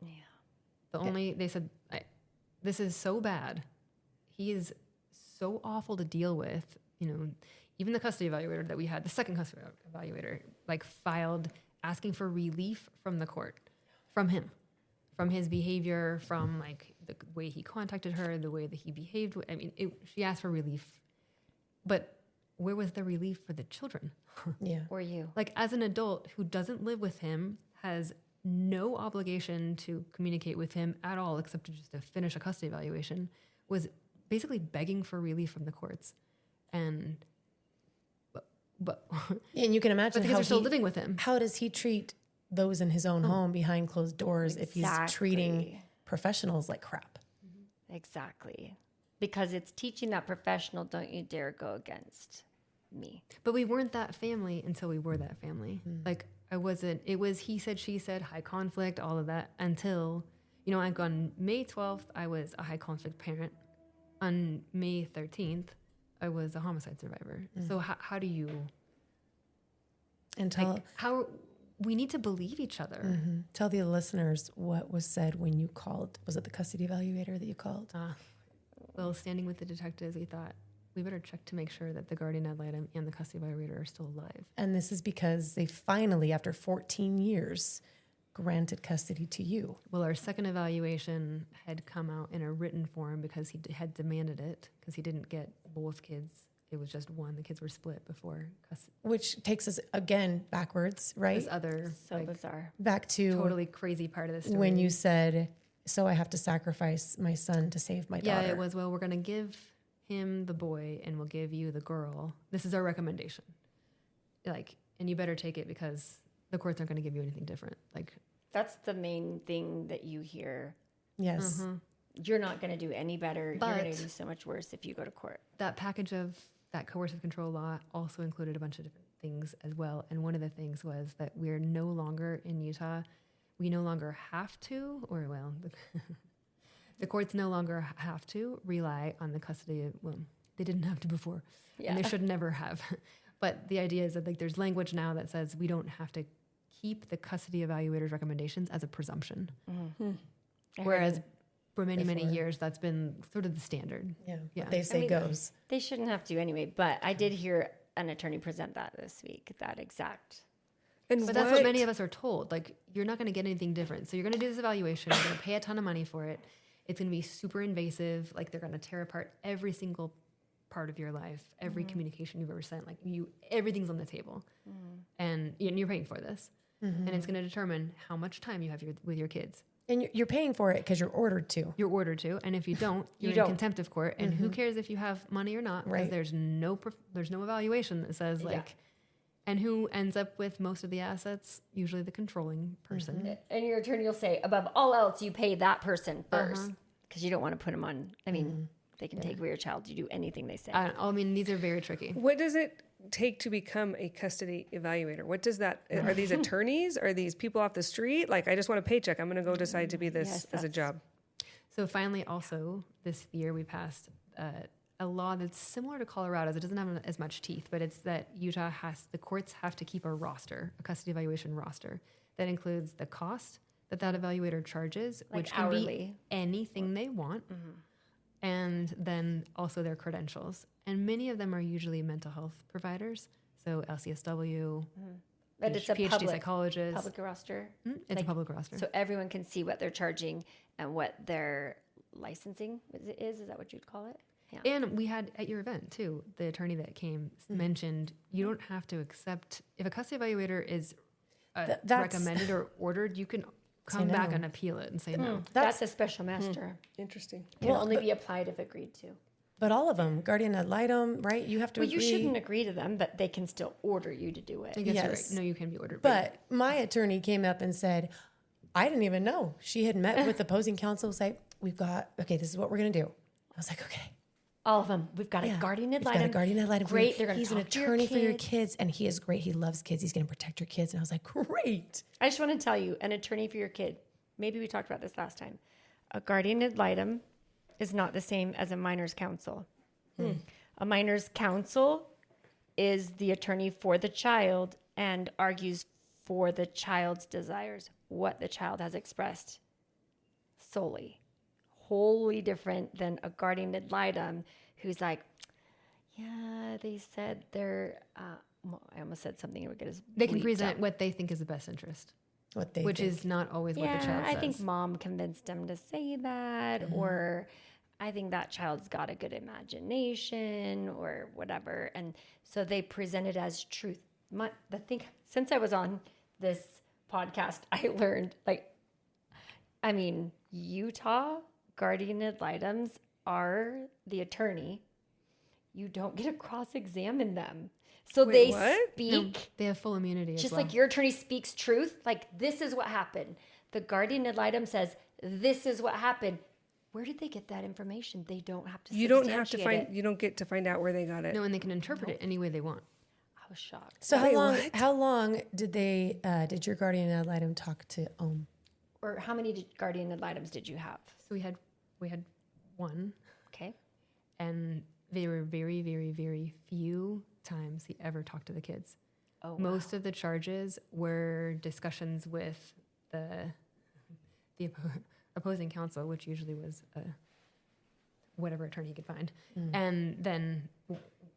yeah, They said, this is so bad. He is so awful to deal with. You know, even the custody evaluator that we had, the second custody evaluator, like filed asking for relief from the court, from him, from his behavior, from like the way he contacted her, the way that he behaved. I mean, she asked for relief, but where was the relief for the children? Yeah. or you. Like, as an adult who doesn't live with him, has no obligation to communicate with him at all, except to just to finish a custody evaluation, was basically begging for relief from the courts. And, but And you can imagine the kids how are still living with him. How does he treat those in his own home behind closed doors if he's treating Exactly. professionals like crap? Exactly. Because it's teaching that professional, don't you dare go against me. But we weren't that family until we were that family. Like, I wasn't, it was he said, she said, high conflict, all of that, until, you know, like on May 12th, I was a high conflict parent. On May 13th, I was a homicide survivor. So how do you, And we need to believe each other. tell the listeners what was said when you called. Was it the custody evaluator that you called? Well, standing with the detectives, we thought we better check to make sure that the guardian ad litem and the custody evaluator are still alive. And this is because they finally, after 14 years, granted custody to you. Well, our second evaluation had come out in a written form because he had demanded it, because he didn't get both kids. It was just one. The kids were split before custody. Which takes us again backwards, right? This other So bizarre. Back to totally crazy part of the story. when you said, so I have to sacrifice my son to save my daughter. Yeah, it was, well, we're going to give him the boy and we'll give you the girl. This is our recommendation. Like, and you better take it because the courts aren't going to give you anything different. Like, That's the main thing that you hear. Yes. You're not going to do any better. You're going But- to do so much worse if you go to court. that package of that coercive control law also included a bunch of different things as well. And one of the things was that we're no longer in Utah. We no longer have to, or well, the courts no longer have to rely on the custody of, well, they didn't have to before, and they should never have. But the idea is that like there's language now that says we don't have to keep the custody evaluator's recommendations as a presumption. Whereas for many, many Before. years, that's been sort of the standard. Yeah. Yeah. What they say mean, goes. They shouldn't have to anyway, but I did hear an attorney present that this week, that exact. But that's what many of us are told. Like, you're not going to get anything different. So you're going to do this evaluation. You're going to pay a ton of money for it. It's going to be super invasive. Like, they're going to tear apart every single part of your life, every communication you've ever sent. Like, everything's on the table. And you're paying for this. And it's going to determine how much time you have with your kids. And you're paying for it because you're ordered to. You're ordered to. And if you don't, you're in contempt of court. And who cares if you have money or not? Because there's no evaluation that says, like... And who ends up with most of the assets? Usually the controlling person. And your attorney will say, above all else, you pay that person first. Because you don't want to put them on. I mean, they can take away your child. You do anything they say. I mean, these are very tricky. What does it take to become a custody evaluator? What does that, are these attorneys? Are these people off the street? Like, I just want a paycheck. I'm going to go decide to be this as a job. So finally, also, this year we passed a law that's similar to Colorado's. It doesn't have as much teeth, but it's that the courts have to keep a roster, a custody evaluation roster. That includes the cost that evaluator charges, like which can hourly. be anything they want, and then also their credentials. And many of them are usually mental health providers, so LCSW, But it's a PhD psychologist. public roster. It's a public roster. So everyone can see what they're charging and what their licensing is. Is that what you'd call it? Yeah. And we had at your event too, the attorney that came mentioned you don't have to accept if a custody evaluator is recommended or ordered, you can come back and appeal it and say no. That's a special master. Interesting. It will only be applied if agreed to. But all of them, guardian ad litem, right? You have to agree. You shouldn't agree to them, but they can still order you to do it. I guess you're right. No, you can be ordered. But my attorney came up and said, I didn't even know. She had met with opposing counsel, say, this is what we're going to do. I was like, okay. All of them. We've got a guardian ad litem. Got a guardian ad litem. Great. They're going to He's an attorney for your kids, and he is great. He loves kids. He's going to protect your kids. And I was like, great. I just want to tell you, an attorney for your kid. Maybe we talked about this last time. A guardian ad litem is not the same as a minor's counsel. A minor's counsel is the attorney for the child and argues for the child's desires, what the child has expressed solely. Wholly different than a guardian ad litem who's like, yeah, they said they're, I almost said something. They can present what they think is the best interest. Which is not always what the child says. I think mom convinced them to say that, or I think that child's got a good imagination or whatever. And so they present it as truth. Since I was on this podcast, I learned, Utah guardian ad litems are the attorney. You don't get to cross-examine them. So Wait, speak. No, they have full immunity. Just as well. like your attorney speaks truth, like this is what happened. The guardian ad litem says, this is what happened. Where did they get that information? They don't have to. You don't have to find. You don't get to find out where they got it. No, and they can interpret it any way they want. I was shocked. So how long did did your guardian ad litem talk to OM? Or how many guardian ad litems did you have? So we had one. Okay. And they were very, very, very few times he ever talked to the kids. Oh, wow. Most of the charges were discussions with the opposing counsel, which usually was whatever attorney he could find. And then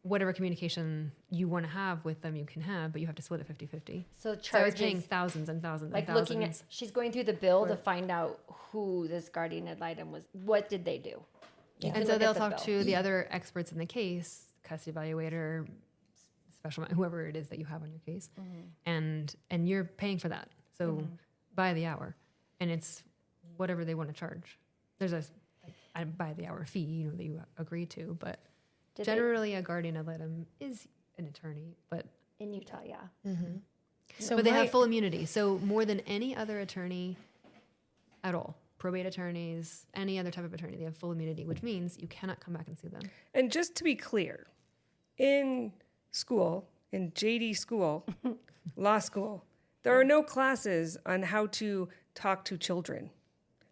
whatever communication you want to have with them, you can have, but you have to split it 50-50. So I was paying thousands and thousands and thousands. Looking at, she's going through the bill to find out who this guardian ad litem was. What did they do? And so they'll talk to the other experts in the case, custody evaluator, special, whoever it is that you have on your case, and you're paying for that. So by the hour, and it's whatever they want to charge. There's a by the hour fee, that you agree to, but generally a guardian ad litem is an attorney, but in Utah, yeah. So but they have full immunity. So more than any other attorney at all. Probate attorneys, any other type of attorney, they have full immunity, which means you cannot come back and sue them. And just to be clear, in school, in JD school, law school, there are no classes on how to talk to children.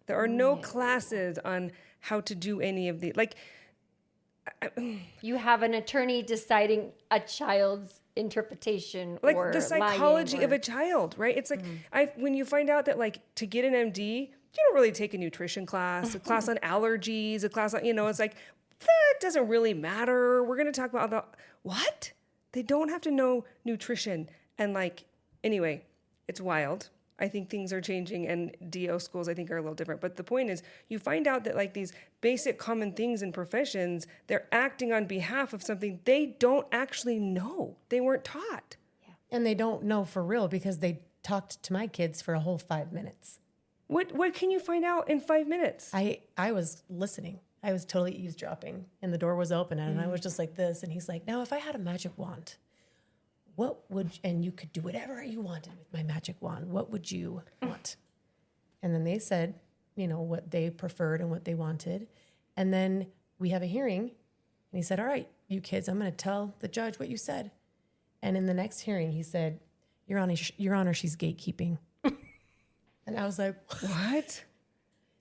There are no classes on how to do any of the, you have an attorney deciding a child's interpretation or the psychology of a child, right? It's like, when you find out that to get an MD, you don't really take a nutrition class, a class on allergies, a class on, it's like, that doesn't really matter. We're going to talk about what? They don't have to know nutrition and Anyway, it's wild. I think things are changing, and DO schools I think are a little different. But the point is, you find out that like these basic common things in professions, they're acting on behalf of something they don't actually know. They weren't taught. And they don't know for real because they talked to my kids for a whole 5 minutes. What can you find out in 5 minutes? I was listening. I was totally eavesdropping, and the door was open, and I was just like this. And he's like, now, if I had a magic wand, and you could do whatever you wanted with my magic wand, what would you want? And then they said, what they preferred and what they wanted. And then we have a hearing, and he said, all right, you kids, I'm going to tell the judge what you said. And in the next hearing, he said, Your Honor, she's gatekeeping. And I was like, what?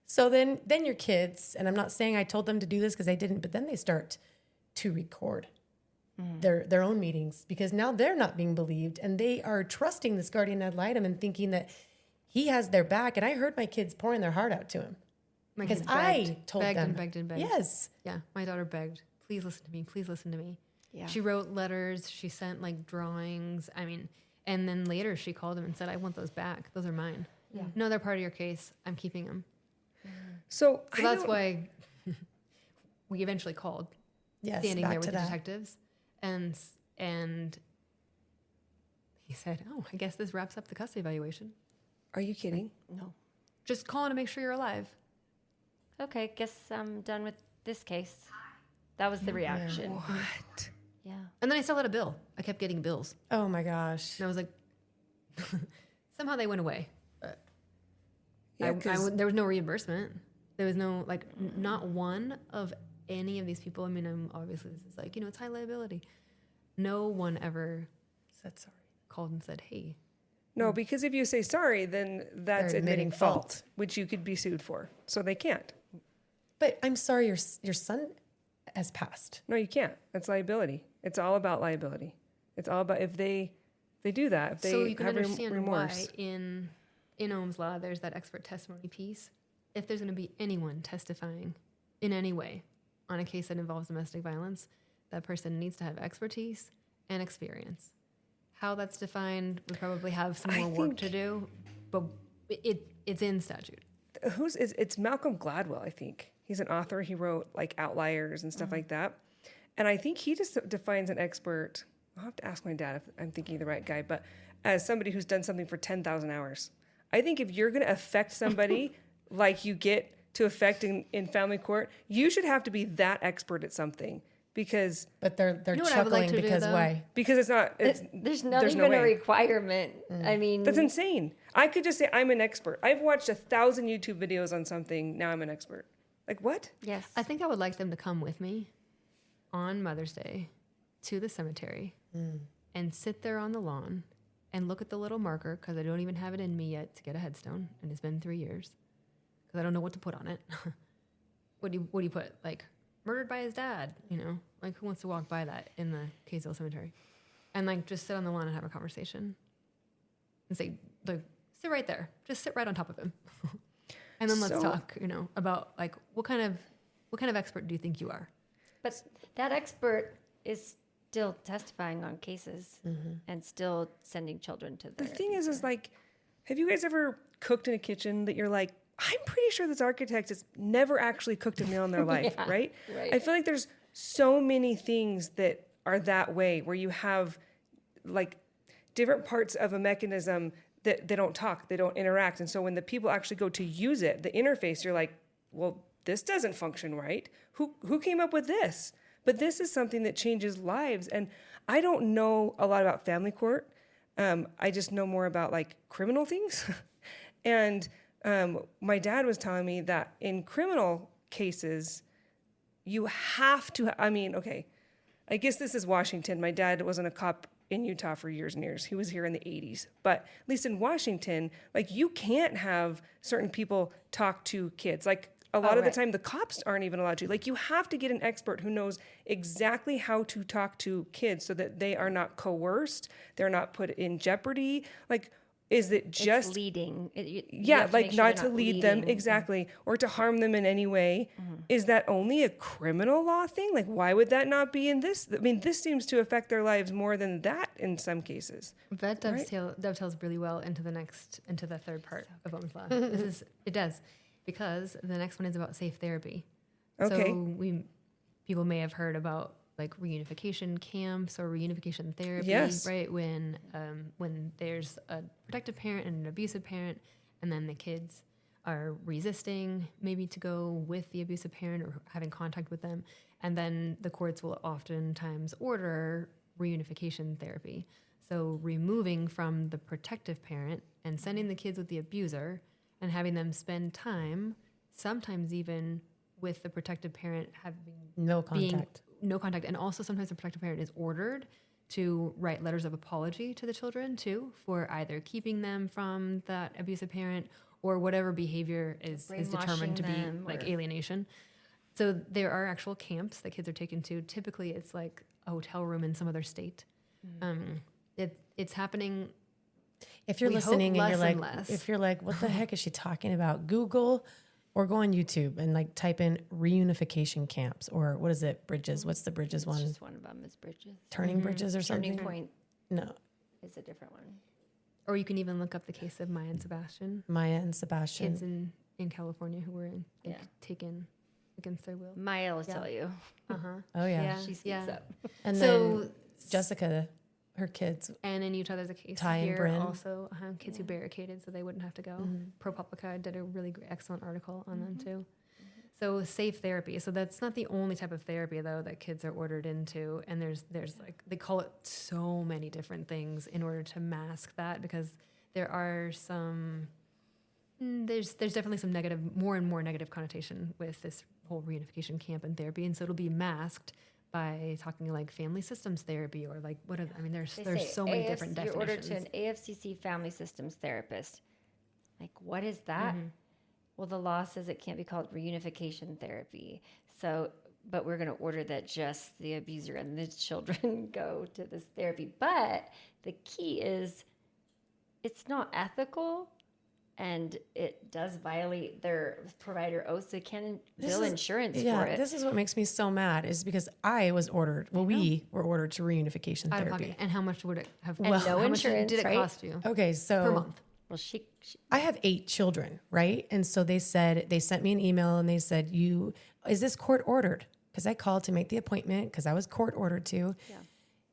So then your kids, and I'm not saying I told them to do this because I didn't, but then they start to record their own meetings because now they're not being believed, and they are trusting this guardian ad litem and thinking that he has their back. And I heard my kids pouring their heart out to him because I told begged them. and begged and begged. Yes. Yeah, my daughter begged, please listen to me, please listen to me. Yeah. She wrote letters, she sent like drawings. I mean, and then later she called him and said, I want those back. Those are mine. Yeah. No, they're part of your case. I'm keeping them. So That's why we eventually called, Yes. standing back there with to the that. detectives. And he said, oh, I guess this wraps up the custody evaluation. Are you kidding? No. Just calling to make sure you're alive. Okay, guess I'm done with this case. That was the reaction. What? Yeah. And then I still had a bill. I kept getting bills. Oh my gosh. And I was like, somehow they went away. Yeah, There was no reimbursement. There was no, not one of any of these people. I mean, obviously this is it's high liability. No one ever Said sorry. called and said, hey. No, because if you say sorry, then that's They're admitting admitting fault, fault. which you could be sued for. So they can't. But I'm sorry, your son has passed. No, you can't. That's liability. It's all about liability. It's all about if they do that, if they So you can have understand remorse. why in Ohm's law there's that expert testimony piece. If there's going to be anyone testifying in any way on a case that involves domestic violence, that person needs to have expertise and experience. How that's defined, we probably have some more work to do, but it's in statute. It's Malcolm Gladwell, I think. He's an author. He wrote Outliers and stuff like that. And I think he just defines an expert. I'll have to ask my dad if I'm thinking of the right guy, but as somebody who's done something for 10,000 hours. I think if you're going to affect somebody like you get to affect in family court, you should have to be that expert at something because But they're You know what I would like chuckling to do, because though? why? it's not. There's not there's no even a way. requirement. I mean, That's insane. I could just say I'm an expert. I've watched 1,000 YouTube videos on something. Now I'm an expert. Like what? yes. I think I would like them to come with me on Mother's Day to the cemetery and sit there on the lawn and look at the little marker because I don't even have it in me yet to get a headstone, and it's been 3 years because I don't know what to put on it. What do you put? Murdered by his dad, who wants to walk by that in the Kaysville Cemetery, and just sit on the lawn and have a conversation and say, sit right there, just sit right on top of him, and then let's So- talk, about what kind of expert do you think you are? But that expert is still testifying on cases and still sending children to The their thing is abuser. have you guys ever cooked in a kitchen that you're like, I'm pretty sure this architect has never actually cooked a meal in their life, Yeah, right? right. I feel like there's so many things that are that way where you have different parts of a mechanism that they don't talk, they don't interact. And so when the people actually go to use it, the interface, you're like, well, this doesn't function right. Who came up with this? But this is something that changes lives. And I don't know a lot about family court. I just know more about criminal things. And my dad was telling me that in criminal cases, you have to, I guess this is Washington. My dad wasn't a cop in Utah for years and years. He was here in the 80s. But at least in Washington, you can't have certain people talk to kids. A lot of the time, the cops aren't even allowed to. You have to get an expert who knows exactly how to talk to kids so that they are not coerced, they're not put in jeopardy. Is it just it's leading? not to lead them exactly or to harm them in any way. Is that only a criminal law thing? Like, why would that not be in this? I mean, this seems to affect their lives more than that in some cases. That dovetails really well into the third part of Ohm's law. It does, because the next one is about safe therapy. Okay. So people may have heard about like reunification camps or reunification therapy, Yes. right? When there's a protective parent and an abusive parent, and then the kids are resisting maybe to go with the abusive parent or having contact with them, and then the courts will oftentimes order reunification therapy. So removing from the protective parent and sending the kids with the abuser and having them spend time, sometimes even with the protective parent having No contact. no contact. And also sometimes the protective parent is ordered to write letters of apology to the children too, for either keeping them from that abusive parent or whatever behavior is determined to be like alienation. So there are actual camps that kids are taken to. Typically it's like a hotel room in some other state. It's happening. If you're We hope listening and less you're like, and less. if you're like, what the heck is she talking about? Google or go on YouTube and like type in reunification camps, or what is it? Bridges. What's the Bridges It's one? just one of them is Bridges. Turning Bridges or something? Turning Point No. is a different one. Or you can even look up the case of Maya and Sebastian, Maya and Sebastian. kids in California who were Yeah. taken against their will. Maya will Yeah. tell you. Oh yeah. Yeah. She speaks yeah. up. And So then Jessica, her kids. And in Utah, there's a case Ty and here Bryn. also, kids who barricaded so they wouldn't have to go. ProPublica did a really excellent article on them too. So safe therapy. So that's not the only type of therapy though that kids are ordered into. And there's like, they call it so many different things in order to mask that, because there are some, there's definitely some more and more negative connotation with this whole reunification camp and therapy. And so it'll be masked by talking like family systems therapy or like there's so many different definitions. You're ordered to an AFCC family systems therapist. Like, what is that? Well, the law says it can't be called reunification therapy. So, but we're going to order that just the abuser and the children go to this therapy. But the key is it's not ethical, and it does violate their provider oath. So they can't bill insurance for it. This is what makes me so mad, is because I was ordered. Well, we were ordered to reunification Out of therapy. pocket. And how much would it have? And no how much insurance, did it right? cost you Okay, so per month? Well, she I have 8 children, right? And so they sent me an email and they said, is this court ordered? Because I called to make the appointment because I was court ordered to. Yeah.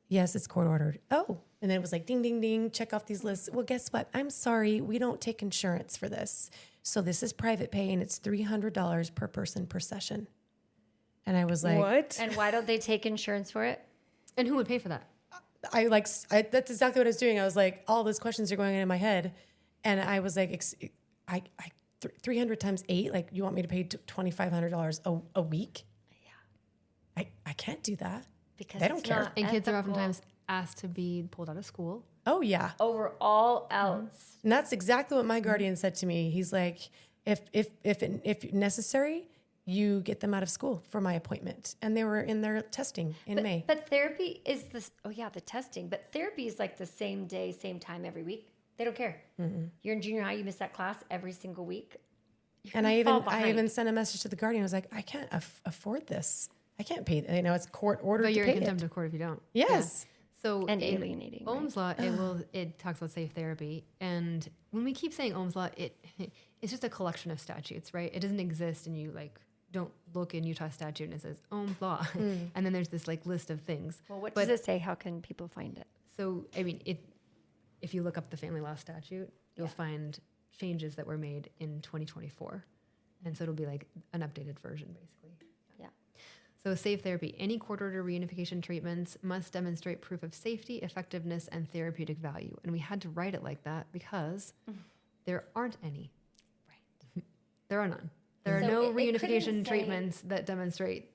Yes, it's court ordered. Oh, and then it was like, ding, ding, ding, check off these lists. Well, guess what? I'm sorry, we don't take insurance for this. So this is private pay and it's $300 per person per session. And I was like, What? And why don't they take insurance for it? And who would pay for that? that's exactly what I was doing. I was like, all those questions are going in my head. And I was like, 300 times 8, like you want me to pay $2,500 a week? Yeah. I can't do that. Because they don't it's care. not And kids are ethical. oftentimes asked to be pulled out of school. Oh yeah. Over all else. And that's exactly what my guardian said to me. He's like, if necessary, you get them out of school for my appointment. And they were in their testing in May. But therapy is this. Oh yeah, the testing. But therapy is like the same day, same time every week. They don't care. You're in junior high. You miss that class every single week. And I even sent a message to the guardian. I was like, I can't afford this. I can't pay. It's court ordered. But you're to in pay contempt it. of court if you don't. Yes. So And in alienating, Ohm's law, it talks about safe therapy, and when we keep saying Ohm's law, it's just a collection of statutes, right? It doesn't exist, and you like don't look in Utah statute and it says Ohm's law, and then there's this like list of things. Well, what does it say? How can people find it? So I mean, if you look up the family law statute, you'll find changes that were made in 2024, and so it'll be like an updated version, basically. So safe therapy. Any court-order reunification treatments must demonstrate proof of safety, effectiveness, and therapeutic value. And we had to write it like that because there aren't any. Right. There are none. There are no reunification treatments that demonstrate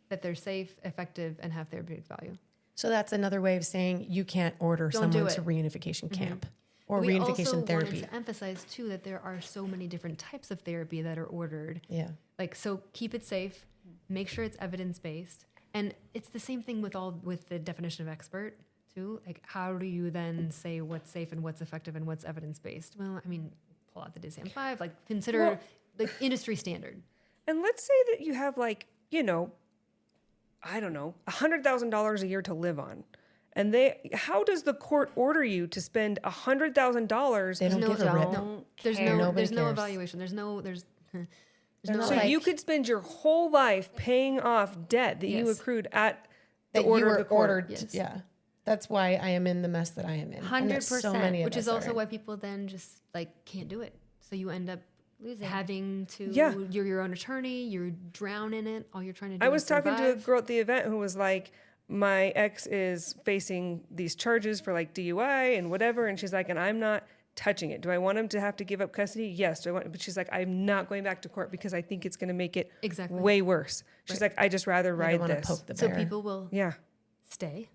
that they're safe, effective, and have therapeutic value. So that's another way of saying you can't order Don't someone do to it. reunification camp or We reunification also therapy. wanted to emphasize too that there are so many different types of therapy that are ordered. Yeah. Like, so keep it safe. Make sure it's evidence-based. And it's the same thing with the definition of expert, too. Like, how do you then say what's safe and what's effective and what's evidence-based? Well, I mean, pull out the DSM-5, like, consider the industry standard. And let's say that you have like, you know, I don't know, $100,000 a year to live on. And how does the court order you to spend $100,000? They don't give a rip. There's Nobody no cares. evaluation. There's no So you could spend your whole life paying off debt that you Yes. accrued at the That order you of were the court. ordered. Yes. Yeah. That's why I am in the mess that I am in. And there's so 100%, many of which is us also are. why people then just like can't do it. So you end up Losing. having to. Yeah. You're your own attorney. You drown in it. All you're trying to do. I was is talking to a survive. girl at the event who was like, my ex is facing these charges for like DUI and whatever. And she's like, and I'm not touching it. Do I want him to have to give up custody? Yes. Do I want, but she's like, I'm not going back to court because I think it's going to make it Exactly. way worse. She's like, I just rather You don't ride wanna this. poke the So bear. people will Yeah. stay.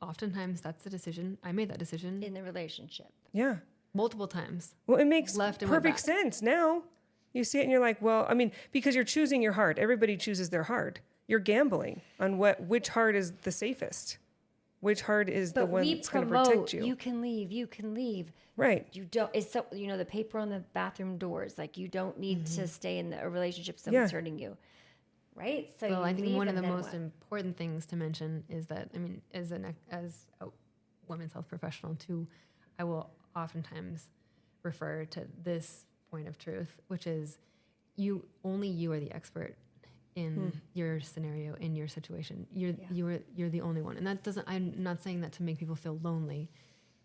Oftentimes, that's the decision. I made that decision in the relationship. Yeah. multiple times. Well, it makes Left and went perfect back. sense now. You see it and you're like, well, I mean, because you're choosing your heart. Everybody chooses their heart. You're gambling on which heart is the safest. Which heart is the But one we that's going to promote, protect you. you can leave, you can leave. Right. You don't, it's so, you know, the paper on the bathroom doors, like you don't need to stay in a relationship if someone's Yeah. hurting you. Right? So Well, you I think leave one of and the then most what? important things to mention is that, I mean, as a women's health professional too, I will oftentimes refer to this point of truth, which is only you are the expert in your scenario, in your situation. You're the only one. And that doesn't, I'm not saying that to make people feel lonely,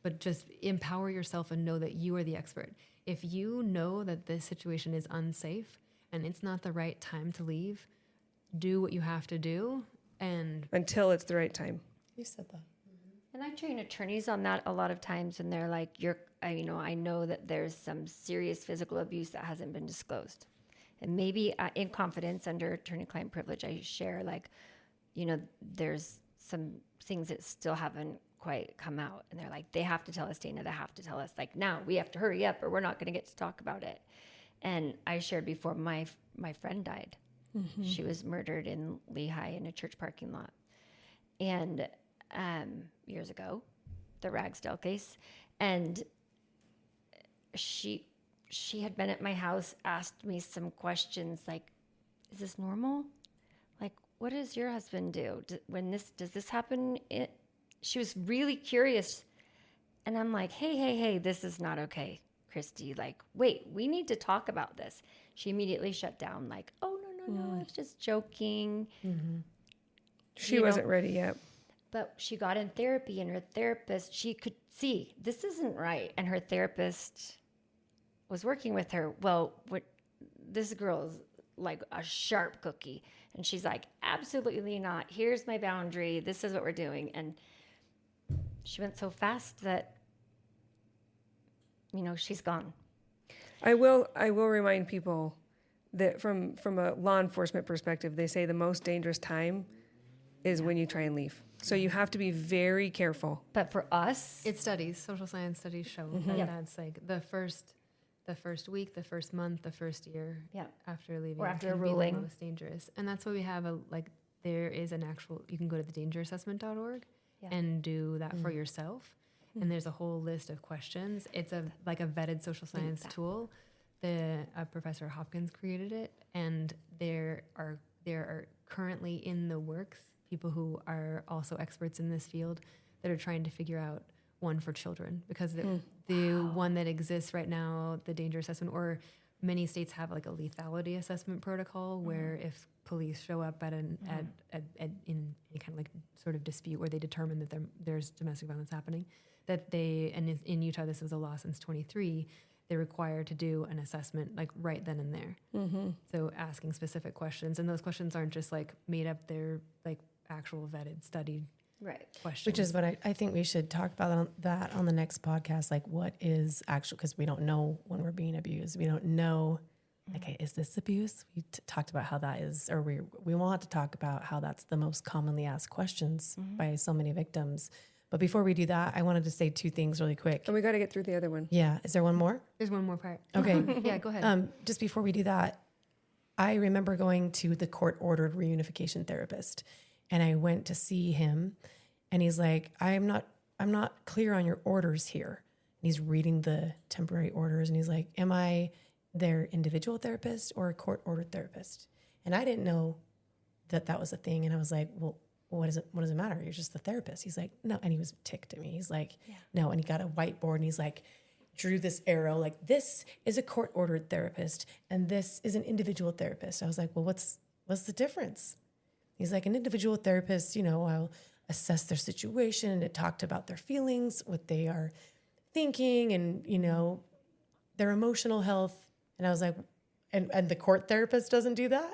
but just empower yourself and know that you are the expert. If you know that this situation is unsafe and it's not the right time to leave, do what you have to do. And Until it's the right time. You said that. And I train attorneys on that a lot of times, and they're like, I know that there's some serious physical abuse that hasn't been disclosed. And maybe in confidence under attorney-client privilege, I share like, there's some things that still haven't quite come out. And they're like, they have to tell us, Dana, they have to tell us. Like, now we have to hurry up or we're not going to get to talk about it. And I shared before, my friend died. Mm-hmm. She was murdered in Lehigh in a church parking lot. And years ago, the Ragsdale case. And she had been at my house, asked me some questions like, is this normal? Like, what does your husband do? Does this happen? She was really curious. And I'm like, hey, this is not okay, Christy. Like, wait, we need to talk about this. She immediately shut down like, oh, no, I was just joking. Mm-hmm. She wasn't ready yet. But she got in therapy, and her therapist, she could see this isn't right. And her therapist was working with her. Well, this girl is like a sharp cookie. And she's like, absolutely not. Here's my boundary. This is what we're doing. And she went so fast that, she's gone. I will remind people that from a law enforcement perspective, they say the most dangerous time is when you try and leave. So you have to be very careful. But for us, social science studies show that that's like the first week, the first month, the first year after leaving, or after a can be ruling, the most dangerous. And that's why we have there is an actual, you can go to the dangerassessment.org and do that for yourself. And there's a whole list of questions. It's a vetted social science tool. Professor Hopkins created it, and there are currently in the works people who are also experts in this field that are trying to figure out one for children, because the one that exists right now, the danger assessment, or many states have like a lethality assessment protocol where if police show up in any kind of like sort of dispute where they determine that there's domestic violence happening, that and in Utah this was a law since 23, they're required to do an assessment like right then and there. Mm-hmm. So asking specific questions, and those questions aren't just like made up; they're like actual vetted, studied questions. Which is what I think we should talk about that on the next podcast. Like, what is actual? Because we don't know when we're being abused. We don't know. Okay, is this abuse? We talked about how that is, or we want to talk about how that's the most commonly asked questions by so many victims. But before we do that, I wanted to say two things really quick. And we got to get through the other one. Yeah. Is there one more? There's one more part. Okay. Yeah, go ahead. Just before we do that, I remember going to the court-ordered reunification therapist, and I went to see him, and he's like, I'm not clear on your orders here. And he's reading the temporary orders, and he's like, am I their individual therapist or a court-ordered therapist. And I didn't know that that was a thing. And I was like, well, what does it matter? You're just the therapist. He's like, no. And he was ticked at me. He's like, no. And he got a whiteboard and he's like, drew this arrow, like, this is a court-ordered therapist and this is an individual therapist. I was like, well, what's the difference? He's like, an individual therapist, I'll assess their situation and it talked about their feelings, what they are thinking, and, their emotional health. And I was like, and the court therapist doesn't do that?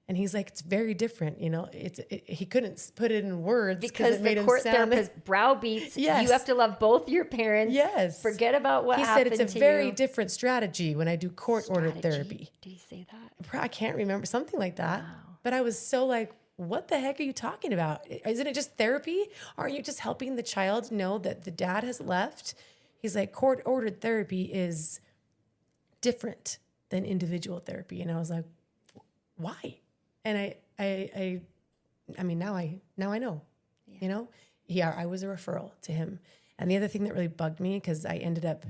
And he's like, it's very different. He couldn't put it in words because it made the court him sound therapist browbeats. Yes. You have to love both your parents. Yes. Forget about what happened to you. He said it's a very different strategy when I do court-ordered therapy. Did he say that? I can't remember. Something like that. Wow. But I was so like, what the heck are you talking about? Isn't it just therapy? Aren't you just helping the child know that the dad has left? He's like, court-ordered therapy is different than individual therapy. And I was like, why? And I mean, now I know, I was a referral to him. And the other thing that really bugged me, because I ended up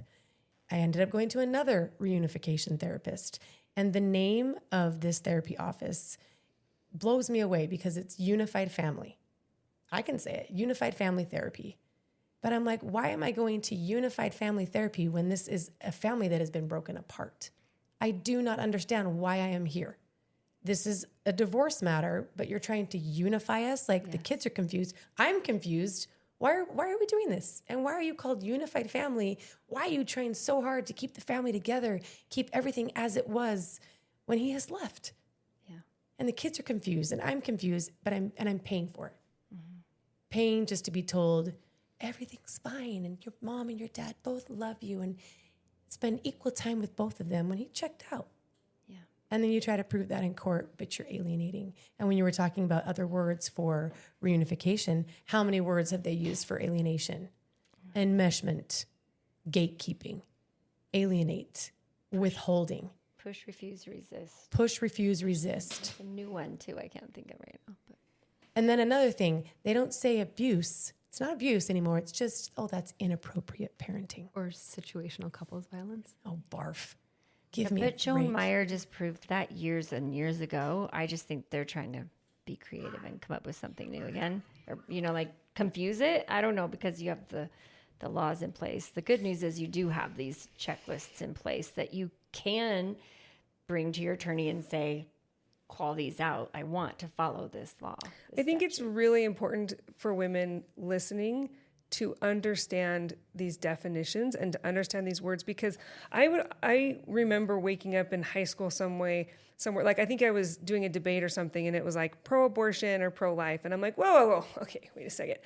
going to another reunification therapist, and the name of this therapy office blows me away because it's Unified Family. I can say it, Unified Family Therapy. But I'm like, why am I going to Unified Family Therapy when this is a family that has been broken apart? I do not understand why I am here. This is a divorce matter, but you're trying to unify us. Like, the kids are confused. I'm confused. Why are we doing this? And why are you called Unified Family? Why are you trying so hard to keep the family together, keep everything as it was when he has left? Yeah. And the kids are confused, and I'm confused, but I'm paying for it. Mm-hmm. Paying just to be told everything's fine, and your mom and your dad both love you, and spend equal time with both of them when he checked out. And then you try to prove that in court, but you're alienating. And when you were talking about other words for reunification, how many words have they used for alienation? Enmeshment, gatekeeping, alienate, withholding. Push, refuse, resist. Push, refuse, resist. A new one, too, I can't think of right now. But. And then another thing, they don't say abuse. It's not abuse anymore. It's just, that's inappropriate parenting. Or situational couples violence. Oh, barf. Give me But Joan break. Meyer just proved that years and years ago. I just think they're trying to be creative and come up with something new again. Or, confuse it. I don't know, because you have the laws in place. The good news is you do have these checklists in place that you can bring to your attorney and say, call these out. I want to follow this law. I think it's really important for women listening to understand these definitions and to understand these words, because I remember waking up in high school somewhere, like I think I was doing a debate or something, and it was like pro-abortion or pro-life, and I'm like, whoa, okay, wait a second.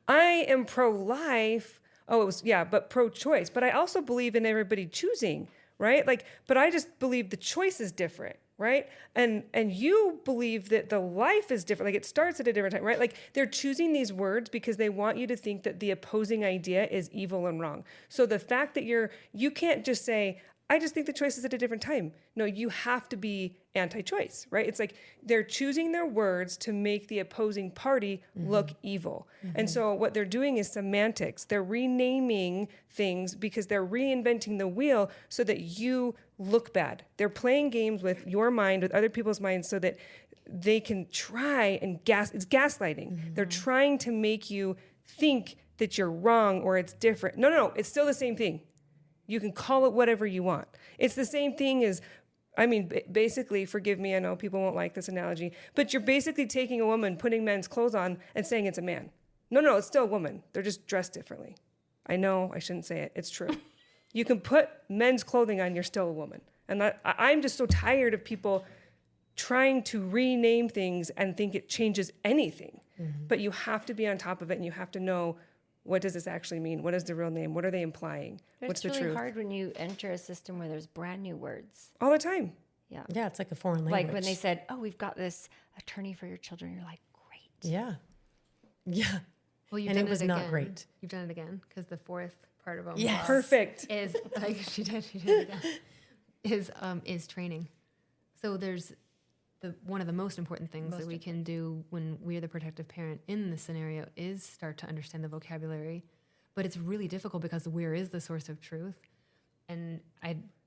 I am pro-life. Oh, it was, but pro-choice. But I also believe in everybody choosing, right? But I just believe the choice is different. Right? And you believe that the life is different. Like, it starts at a different time, right? Like, they're choosing these words because they want you to think that the opposing idea is evil and wrong. So the fact that you can't just say, I just think the choice is at a different time. No, you have to be anti-choice, right? It's like they're choosing their words to make the opposing party look evil. And so what they're doing is semantics. They're renaming things because they're reinventing the wheel so that you look bad. They're playing games with your mind, with other people's minds, so that they can try and it's gaslighting. They're trying to make you think that you're wrong or it's different. No, it's still the same thing. You can call it whatever you want. It's the same thing as, basically, forgive me, I know people won't like this analogy, but you're basically taking a woman, putting men's clothes on, and saying it's a man. No, it's still a woman. They're just dressed differently. I know, I shouldn't say it. It's true. You can put men's clothing on, you're still a woman. And I'm just so tired of people trying to rename things and think it changes anything. But you have to be on top of it, and you have to know, what does this actually mean? What is the real name? What are they implying? What's the truth? It's really hard when you enter a system where there's brand new words. All the time. Yeah. Yeah, it's like a foreign language. Like when they said, we've got this attorney for your children. You're like, great. Yeah. Well, and it was not great. You've done it again, because the fourth part of them Perfect. is like she did it again, is training. So there's one of the most important things that we can do when we're the protective parent in this scenario is start to understand the vocabulary. But it's really difficult because where is the source of truth? And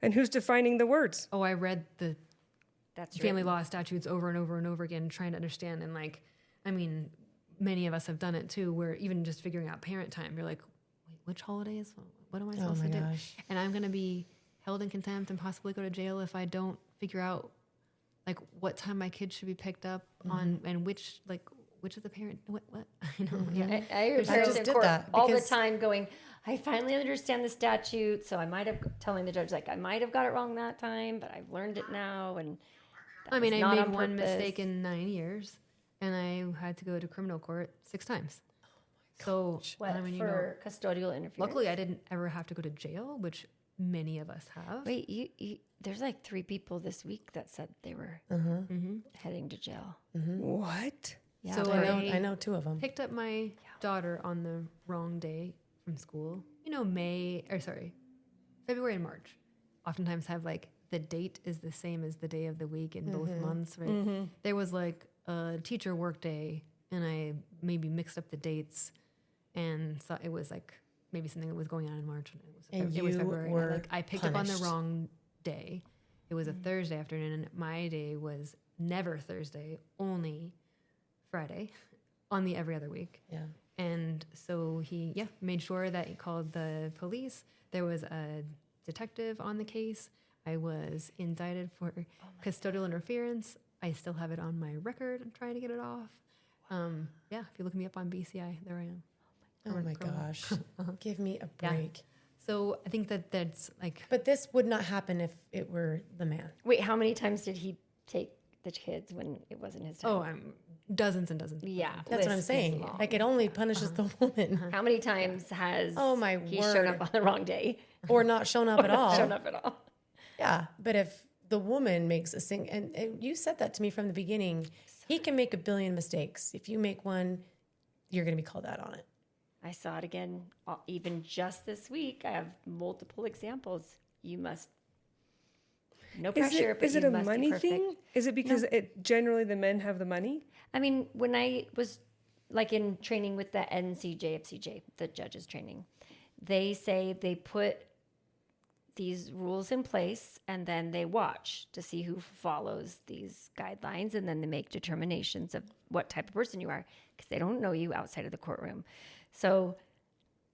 And who's defining the words? I read the That's family law statutes over and over and over again, trying to understand. And like, I mean, many of us have done it too, where even just figuring out parent time, you're like, wait, which holidays? What am I supposed to do? And I'm going to be held in contempt and possibly go to jail if I don't figure out like what time my kids should be picked up on and which is the parent, what? You know, yeah. I hear parents in court all the time going, I finally understand the statute, so I might have telling the judge, like, I might have got it wrong that time, but I've learned it now. And I mean, I made one mistake in 9 years, and I had to go to criminal court 6 times. So what, I mean, for custodial interference? Luckily, I didn't ever have to go to jail, which many of us have. Wait, you there's like 3 people this week that said they were heading to jail. What? Yeah, So I know 2 of them. Picked up my daughter on the wrong day from school. You know, February and March oftentimes have like the date is the same as the day of the week in both months, right? There was like a teacher work day, and I maybe mixed up the dates, and so it was like maybe something that was going on in March. And it was February. And I picked up on the wrong day. It was a Thursday afternoon, and my day was never Thursday, only Friday on the every other week. Yeah. And so he made sure that he called the police. There was a detective on the case. I was indicted for custodial interference. I still have it on my record. I'm trying to get it off. If you look me up on BCI, there I am. Oh my gosh. Give me a break. Yeah. So I think that's like... But this would not happen if it were the man. Wait, how many times did he take the kids when it wasn't his time? Oh, dozens and dozens. Yeah. That's what I'm saying. Like, it only punishes the woman. How many times has he word. shown up on the wrong day? Or not shown up at all. Shown up at all. Yeah, but if the woman makes a and you said that to me from the beginning, he can make a billion mistakes. If you make one, you're going to be called out on it. I saw it again, even just this week. I have multiple examples. You must, no pressure, but is it a money thing? Is it because generally the men have the money? I mean, when I was like in training with the NCJFCJ, the judges training, they say they put these rules in place and then they watch to see who follows these guidelines, and then they make determinations of what type of person you are because they don't know you outside of the courtroom. So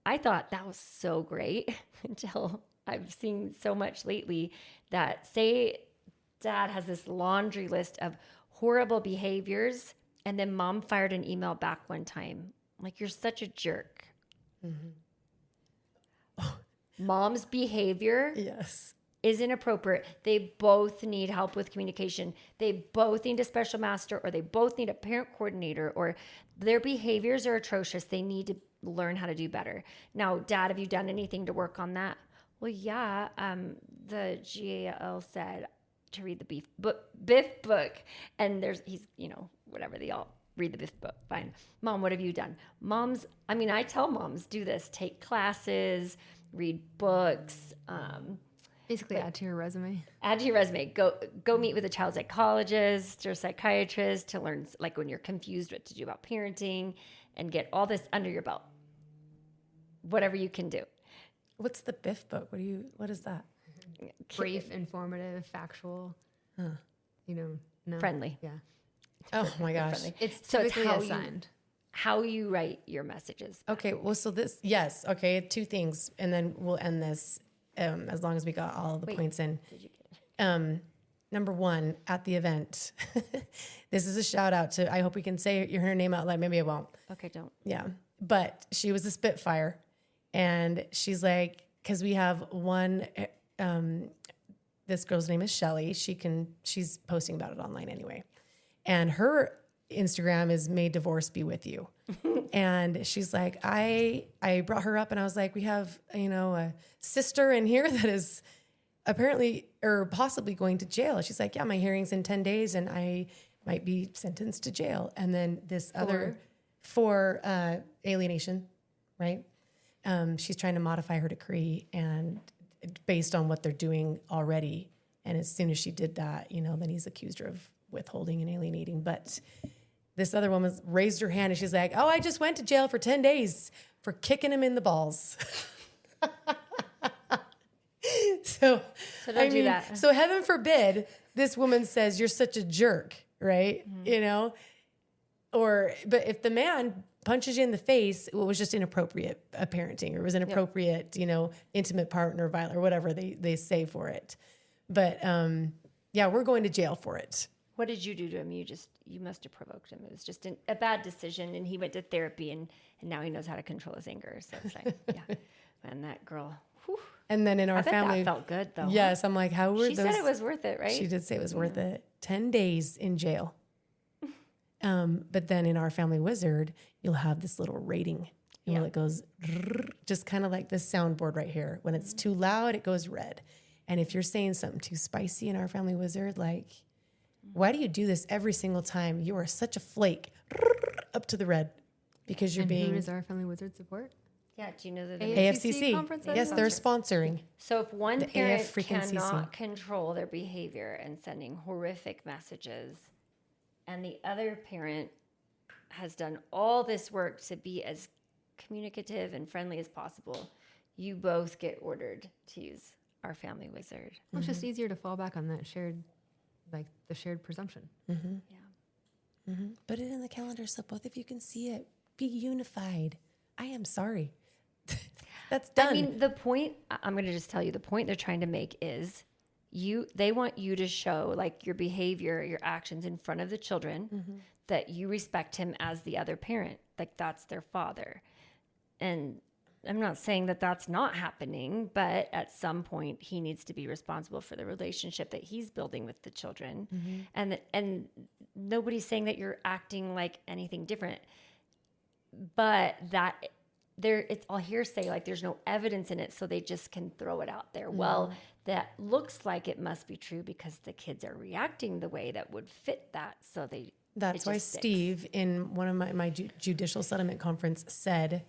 I thought that was so great until I've seen so much lately that say dad has this laundry list of horrible behaviors, and then mom fired an email back one time like, you're such a jerk. Mom's behavior is inappropriate. They both need help with communication. They both need a special master, or they both need a parent coordinator, or their behaviors are atrocious. They need to learn how to do better. Now, Dad, have you done anything to work on that? Well, yeah. The GAL said to read the Biff book. And he's, whatever, they all read the Biff book. Fine. Mom, what have you done? I tell moms, do this. Take classes, read books. Basically add to your resume. Add to your resume. Go meet with a child psychologist or psychiatrist to learn, like when you're confused what to do about parenting, and get all this under your belt. Whatever you can do. What's the Biff book? What is that? Brief, informative, factual. No. Friendly. Yeah. Oh my gosh. It's how you write your messages. Okay. Well, so yes. Okay. 2 things, and then we'll end this. As long as we got all the points in. Did you get it? Number 1, at the event, this is a shout out to, I hope we can say her name out loud. Maybe I won't. Okay, don't. Yeah. But she was a Spitfire, and she's like, cause we have one, this girl's name is Shelly. She's posting about it online anyway. And her Instagram is "May Divorce Be With You." And she's like, I brought her up and I was like, we have, a sister in here that is apparently or possibly going to jail. She's like, yeah, my hearing's in 10 days and I might be sentenced to jail. And then this other for alienation, right? She's trying to modify her decree and based on what they're doing already. And as soon as she did that, then he's accused her of withholding and alienating. But this other woman raised her hand and she's like, oh, I just went to jail for 10 days for kicking him in the balls. So don't do that. So heaven forbid this woman says you're such a jerk, right? You know, but if the man punches you in the face, it was just inappropriate parenting, or it was inappropriate, you know, intimate partner violence, or whatever they say for it. But we're going to jail for it. What did you do to him? You must have provoked him. It was just a bad decision, and he went to therapy, and now he knows how to control his anger. So it's like, yeah. And that girl, whew. And then in our I bet family, that felt good though. Yes, I'm like, how were She those? said it was worth it, right? She did say it was worth it. 10 days in jail. But then in our family wizard, you'll have this little rating. You know, it goes just kind of like this soundboard right here. When it's too loud, it goes red. And if you're saying something too spicy in our family wizard, like, why do you do this every single time? You are such a flake. Up to the red. Because you're being... Who does our family wizard support? Yeah, do you know that AFCC. conferences? Yes, they're sponsoring. So if one The parent AF freaking CC. cannot control their behavior and sending horrific messages, and the other parent has done all this work to be as communicative and friendly as possible, you both get ordered to use our family wizard. Well, it's just easier to fall back on that shared, like the shared presumption. Yeah. Put it in the calendar so both of you can see it. Be unified. I am sorry. That's done. I mean, the point, I'm going to just tell you, the point they're trying to make is they want you to show like your behavior, your actions in front of the children, that you respect him as the other parent, like that's their father. And I'm not saying that that's not happening, but at some point he needs to be responsible for the relationship that he's building with the children. And nobody's saying that you're acting like anything different, but that it's all hearsay, like there's no evidence in it, so they just can throw it out there. Well, that looks like it must be true because the kids are reacting the way that would fit that, so that's why Steve, in one of my judicial settlement conference, said,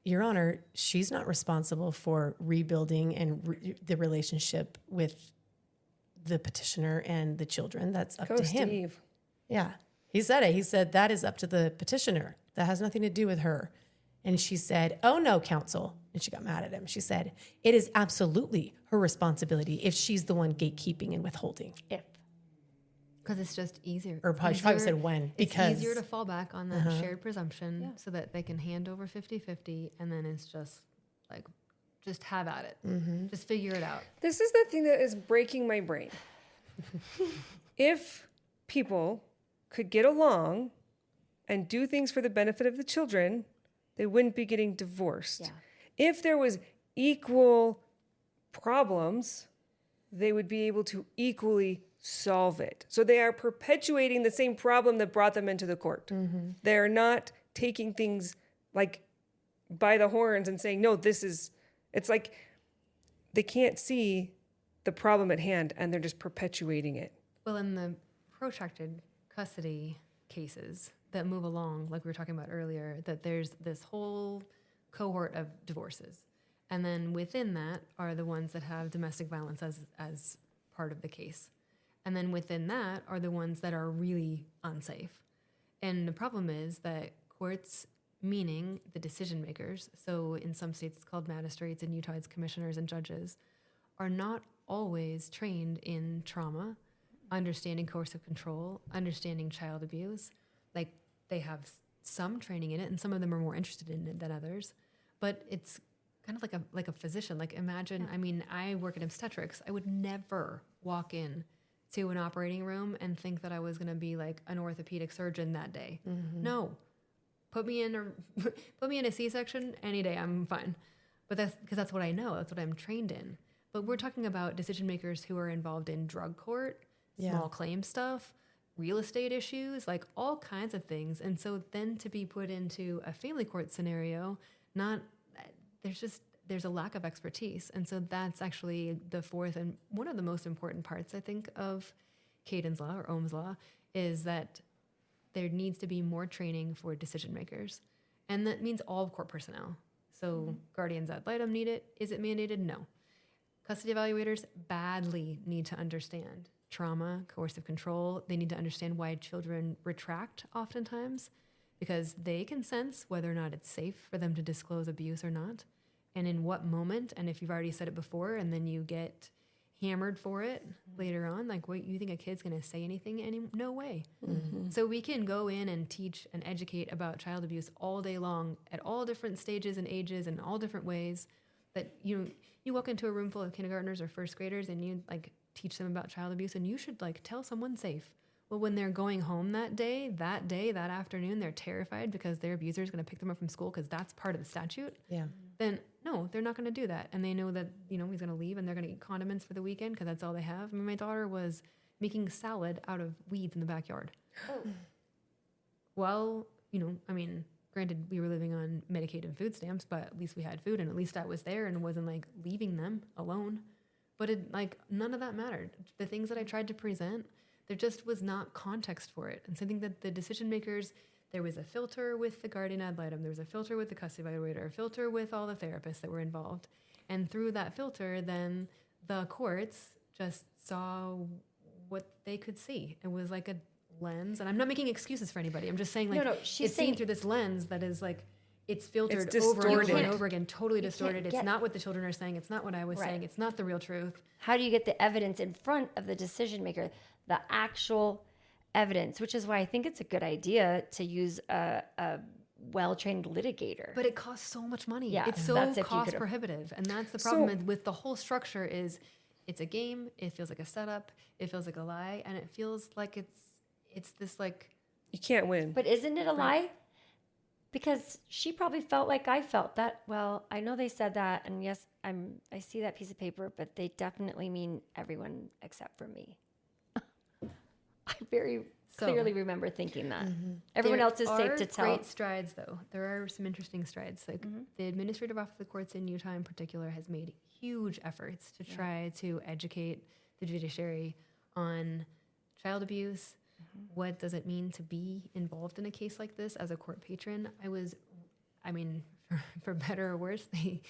Your Honor, she's not responsible for rebuilding and the relationship with the petitioner and the children. That's up to him. Steve. Yeah. He said it. He said, that is up to the petitioner. That has nothing to do with her. And she said, oh, no, counsel. And she got mad at him. She said, it is absolutely her responsibility if she's the one gatekeeping and withholding. If. Because it's just easier. Or she probably said when. Because it's easier to fall back on that shared presumption so that they can hand over 50-50, and then it's just like, just have at it. Just figure it out. This is the thing that is breaking my brain. If people could get along and do things for the benefit of the children, they wouldn't be getting divorced. Yeah. If there was equal problems, they would be able to equally solve it. So they are perpetuating the same problem that brought them into the court. They're not taking things like by the horns and saying, no, it's like they can't see the problem at hand and they're just perpetuating it. Well, in the protracted custody cases that move along, like we were talking about earlier, that there's this whole cohort of divorces. And then within that are the ones that have domestic violence as part of the case. And then within that are the ones that are really unsafe. And the problem is that courts, meaning the decision makers, so in some states it's called magistrates, in Utah it's commissioners and judges, are not always trained in trauma, understanding coercive control, understanding child abuse. Like they have some training in it, and some of them are more interested in it than others. But it's kind of like a physician. Like imagine, I mean, I work in obstetrics. I would never walk in to an operating room and think that I was going to be like an orthopedic surgeon that day. No, put me in a C-section any day. I'm fine. But that's because that's what I know. That's what I'm trained in. But we're talking about decision makers who are involved in drug court, small claim stuff, real estate issues, like all kinds of things. And so then to be put into a family court scenario, there's a lack of expertise. And so that's actually the fourth and one of the most important parts, I think, of Caden's Law or Ohm's Law, is that there needs to be more training for decision makers. And that means all court personnel. So guardians ad litem need it. Is it mandated? No. Custody evaluators badly need to understand trauma, coercive control. They need to understand why children retract oftentimes, because they can sense whether or not it's safe for them to disclose abuse or not. and in what moment, and if you've already said it before and then you get hammered for it later on, like, what, you think a kid's going to say anything? No way. So we can go in and teach and educate about child abuse all day long at all different stages and ages and all different ways. That you walk into a room full of kindergartners or first graders and you like teach them about child abuse, and you should like tell someone safe. Well, when they're going home that afternoon, they're terrified because their abuser is going to pick them up from school because that's part of the statute. Yeah. Then no, they're not going to do that. And they know that, he's going to leave and they're going to eat condiments for the weekend because that's all they have. I mean, my daughter was making salad out of weeds in the backyard. Oh. Well, granted, we were living on Medicaid and food stamps, but at least we had food and at least I was there and wasn't like leaving them alone. But none of that mattered. The things that I tried to present, there just was not context for it. And so I think that the decision makers, there was a filter with the guardian ad litem, there was a filter with the custody evaluator, a filter with all the therapists that were involved. And through that filter, then the courts just saw what they could see. It was like a lens. And I'm not making excuses for anybody. I'm just saying she's it's seen through this lens that is like, it's filtered It's over and over distorted. and over again, totally distorted. It's not what the children are saying. It's not what I was saying. It's not the real truth. How do you get the evidence in front of the decision maker, the actual evidence, which is why I think it's a good idea to use a well-trained litigator. But it costs so much money. Yeah, It's so that's if you cost could've- prohibitive. And that's the problem with the whole structure is it's a game. It feels like a setup. It feels like a lie. And it feels like it's this like... You can't win. But isn't it a lie? Because she probably felt like I felt that. Well, I know they said that, and yes, I see that piece of paper, but they definitely mean everyone except for me. I very clearly remember thinking that. Everyone else is safe to tell. Great strides, though. There are some interesting strides. Like the administrative office of the courts in Utah, in particular, has made huge efforts to try to educate the judiciary on child abuse. What does it mean to be involved in a case like this as a court patron? For better or worse, they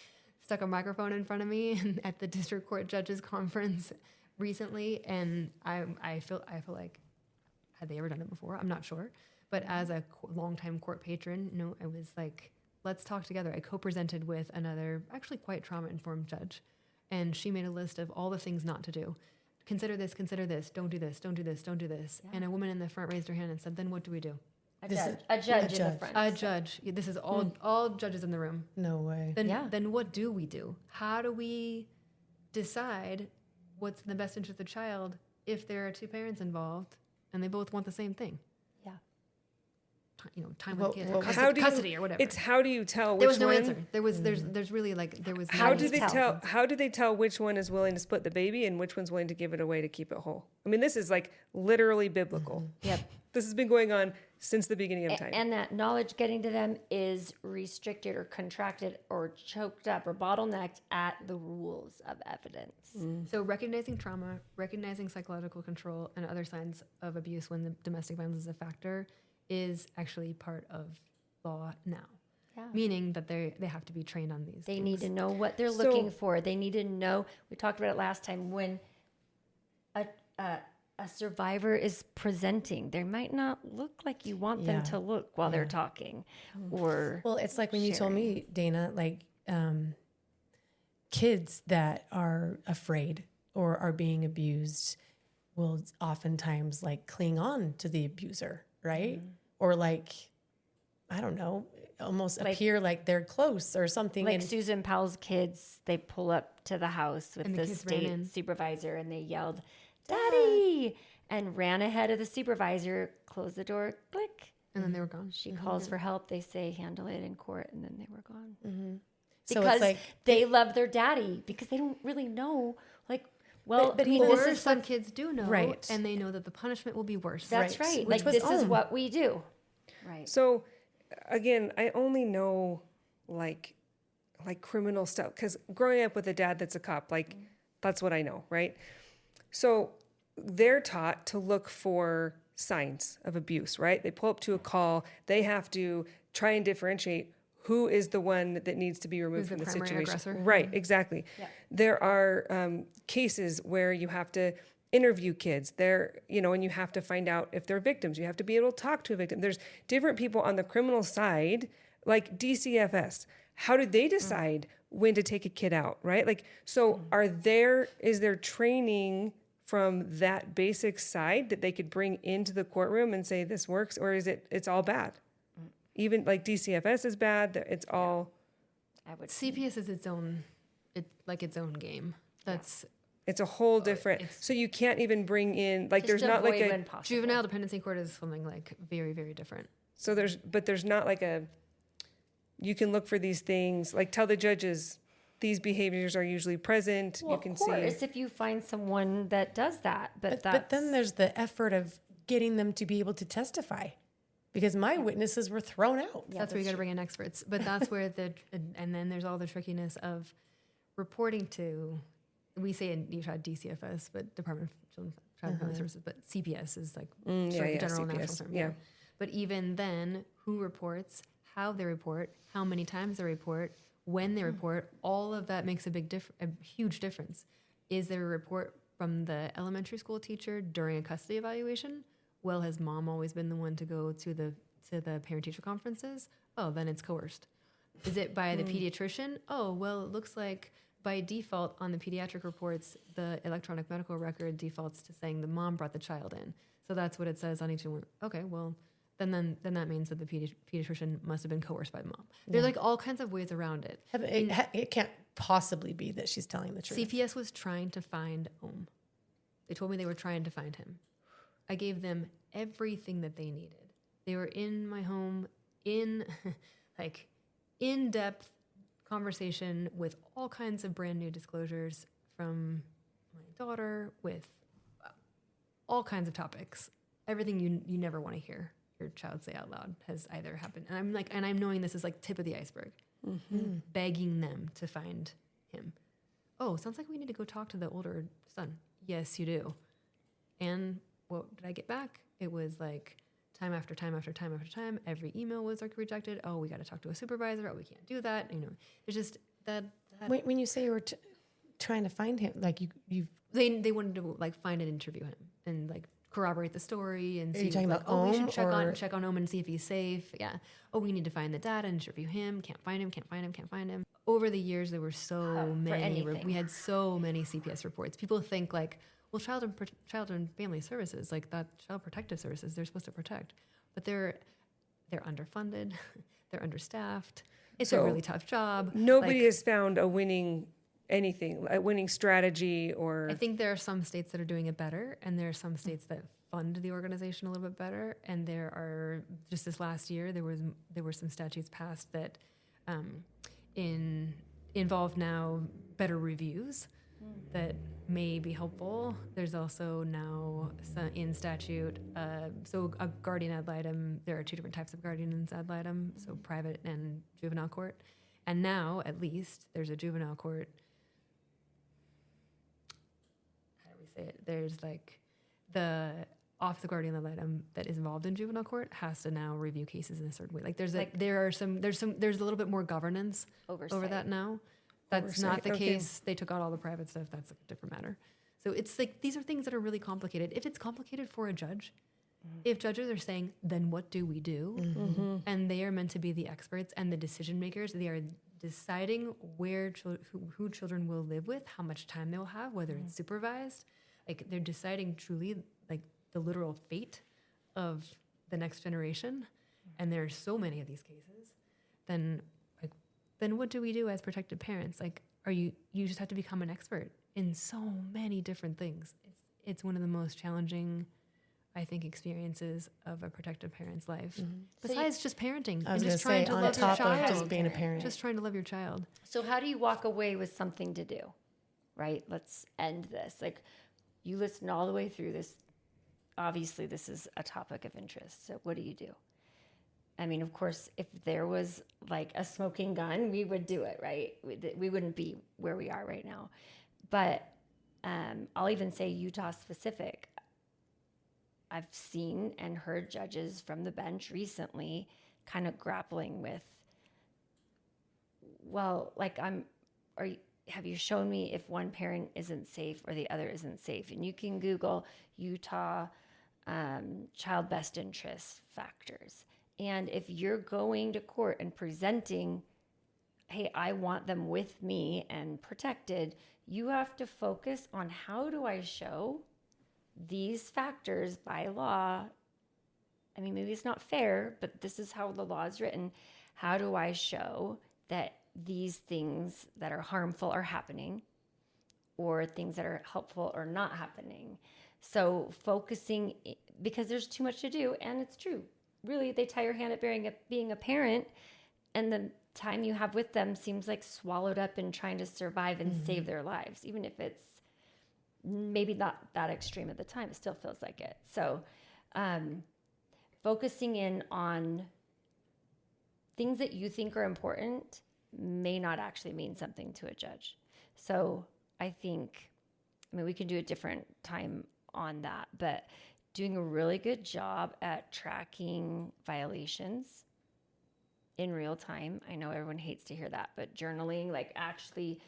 stuck a microphone in front of me at the district court judges conference recently, and I feel like, had they ever done it before? I'm not sure. But as a longtime court patron, I was like, let's talk together. I co-presented with another actually quite trauma-informed judge, and she made a list of all the things not to do. Consider this, don't do this, don't do this, don't do this. Yeah. And a woman in the front raised her hand and said, then what do we do? A judge in the front. A judge. This is all judges in the room. No way. Then what do we do? How do we decide what's in the best interest of the child if there are two parents involved and they both want the same thing? Yeah. Time with kids, custody or whatever. It's how do you tell which there was no one? answer. There's really there was How no do they tell? How do they tell which one is willing to split the baby and which one's willing to give it away to keep it whole? I mean, this is like literally biblical. Yep. This has been going on since the beginning of time. And that knowledge getting to them is restricted or contracted or choked up or bottlenecked at the rules of evidence. So recognizing trauma, recognizing psychological control, and other signs of abuse when the domestic violence is a factor is actually part of law now. Yeah. Meaning that they have to be trained on these. They need to know what they're looking for. They need to know. We talked about it last time when a survivor is presenting. They might not look like you want them to look while they're talking, or it's like when you told me, Dana, like kids that are afraid or are being abused will oftentimes like cling on to the abuser, right? Or like, I don't know, almost appear like they're close or something. Like Susan Powell's kids, they pull up to the house with the state supervisor and they yelled, "Daddy!" and ran ahead of the supervisor, closed the door, click. And then they were gone. She calls for help. They say, handle it in court. And then they were gone. Mm-hmm. Because so they love their daddy because they don't really know, like, well, but some kids do know, right? And they know that the punishment will be worse. That's right. Like, this is what we do. Right. So, again, I only know like criminal stuff because growing up with a dad that's a cop, like that's what I know, right? So they're taught to look for signs of abuse, right? They pull up to a call. They have to try and differentiate who is the one that needs to be removed from the situation. Aggressor. Right, exactly. Yeah. There are cases where you have to interview kids there, and you have to find out if they're victims. You have to be able to talk to a victim. There's different people on the criminal side, like DCFS. How do they decide when to take a kid out, right? Like, so is there training from that basic side that they could bring into the courtroom and say this works, or is it's all bad? Even like DCFS is bad. It's all. CPS is its own game. It's a whole different. So you can't even bring in like there's not like a juvenile dependency court is something like very, very different. So there's not like you can look for these things, like tell the judges these behaviors are usually present. Well, you can of course, see if you find someone that does that, but then there's the effort of getting them to be able to testify, because my witnesses were thrown out. Yeah, that's where you got to bring in experts. But that's where and then there's all the trickiness of reporting to. We say in Utah DCFS, but Department of Child and Family Services, but CPS is like sort of the general CPS, national term. yeah. But even then, who reports, how they report, how many times they report, when they report, all of that makes a huge difference. Is there a report from the elementary school teacher during a custody evaluation? Well, has mom always been the one to go to the parent-teacher conferences? Oh, then it's coerced. Is it by the pediatrician? Oh, well, it looks like by default on the pediatric reports, the electronic medical record defaults to saying the mom brought the child in. So that's what it says on each one. Okay, well, then that means that the pediatrician must have been coerced by the mom. There's like all kinds of ways around it. It can't possibly be that she's telling the truth. CPS was trying to find Ohm. They told me they were trying to find him. I gave them everything that they needed. They were in my home in in-depth conversation with all kinds of brand new disclosures from my daughter, with all kinds of topics. Everything you never want to hear your child say out loud has either happened. And I'm knowing this is like tip of the iceberg, begging them to find him. Oh, sounds like we need to go talk to the older son. Yes, you do. And what did I get back? It was like time after time after time after time. Every email was like rejected. Oh, we got to talk to a supervisor. Oh, we can't do that. It's just that. When you say you were trying to find him, like they wanted to like find and interview him and like corroborate the story and Are see. you talking like, about we Ohm, should check on Ohm and see if he's safe. Yeah. Oh, we need to find the data and interview him. Can't find him. Over the years, there were so many. We had so many CPS reports. People think like, well, child and family services, like that, child protective services, they're supposed to protect, but they're underfunded, they're understaffed. It's a really tough job. Nobody has found a winning strategy, or I think there are some states that are doing it better, and there are some states that fund the organization a little bit better. And there are, just this last year, there were some statutes passed that involve now better reviews that may be helpful. There's also now in statute, so a guardian ad litem, there are two different types of guardians ad litem, so private and juvenile court. And now, at least, there's a juvenile court. How do we say it? There's like the office of guardian ad litem that is involved in juvenile court has to now review cases in a certain way. Like there's a little bit more governance over that now. That's not the case. They took out all the private stuff. That's a different matter. So it's like these are things that are really complicated. If it's complicated for a judge, if judges are saying, then what do we do? And they are meant to be the experts and the decision makers. They are deciding who children will live with, how much time they will have, whether it's supervised. Like they're deciding truly like the literal fate of the next generation. And there are so many of these cases. Then what do we do as protected parents? Like, you just have to become an expert in so many different things. It's one of the most challenging, I think, experiences of a protective parent's life. Besides just parenting. I was just trying trying to to love your top of child. just being a parent. Just trying to love your child. So how do you walk away with something to do, right? Let's end this. Like, you listened all the way through this. Obviously, this is a topic of interest. So what do you do? I mean, of course, if there was like a smoking gun, we would do it, right? We wouldn't be where we are right now. But I'll even say Utah specific. I've seen and heard judges from the bench recently kind of grappling with, well, like have you shown me if one parent isn't safe or the other isn't safe? And you can Google Utah child best interest factors. And if you're going to court and presenting hey, I want them with me and protected, you have to focus on how do I show these factors by law. I mean, maybe it's not fair, but this is how the law is written. How do I show that these things that are harmful are happening, or things that are helpful are not happening? So focusing, because there's too much to do, and it's true. Really, they tie your hand at being a parent, and the time you have with them seems like swallowed up in trying to survive and save their lives. Even if it's maybe not that extreme at the time, it still feels like it. So focusing in on things that you think are important may not actually mean something to a judge. So I think, we can do a different time on that, but doing a really good job at tracking violations in real time. I know everyone hates to hear that, but journaling, like actually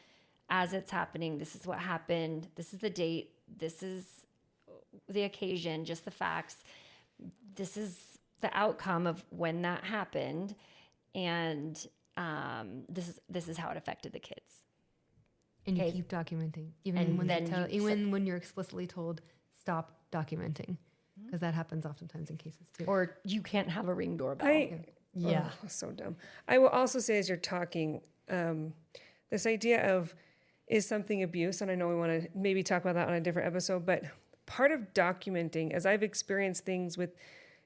as it's happening, this is what happened, this is the date, this is the occasion, just the facts, this is the outcome of when that happened, and this is how it affected the kids. And you keep documenting, even when you're explicitly told stop documenting, because that happens oftentimes in cases too. Or you can't have a Ring doorbell. So dumb. I will also say, as you're talking, this idea of, is something abuse? And I know we want to maybe talk about that on a different episode, but part of documenting, as I've experienced things with,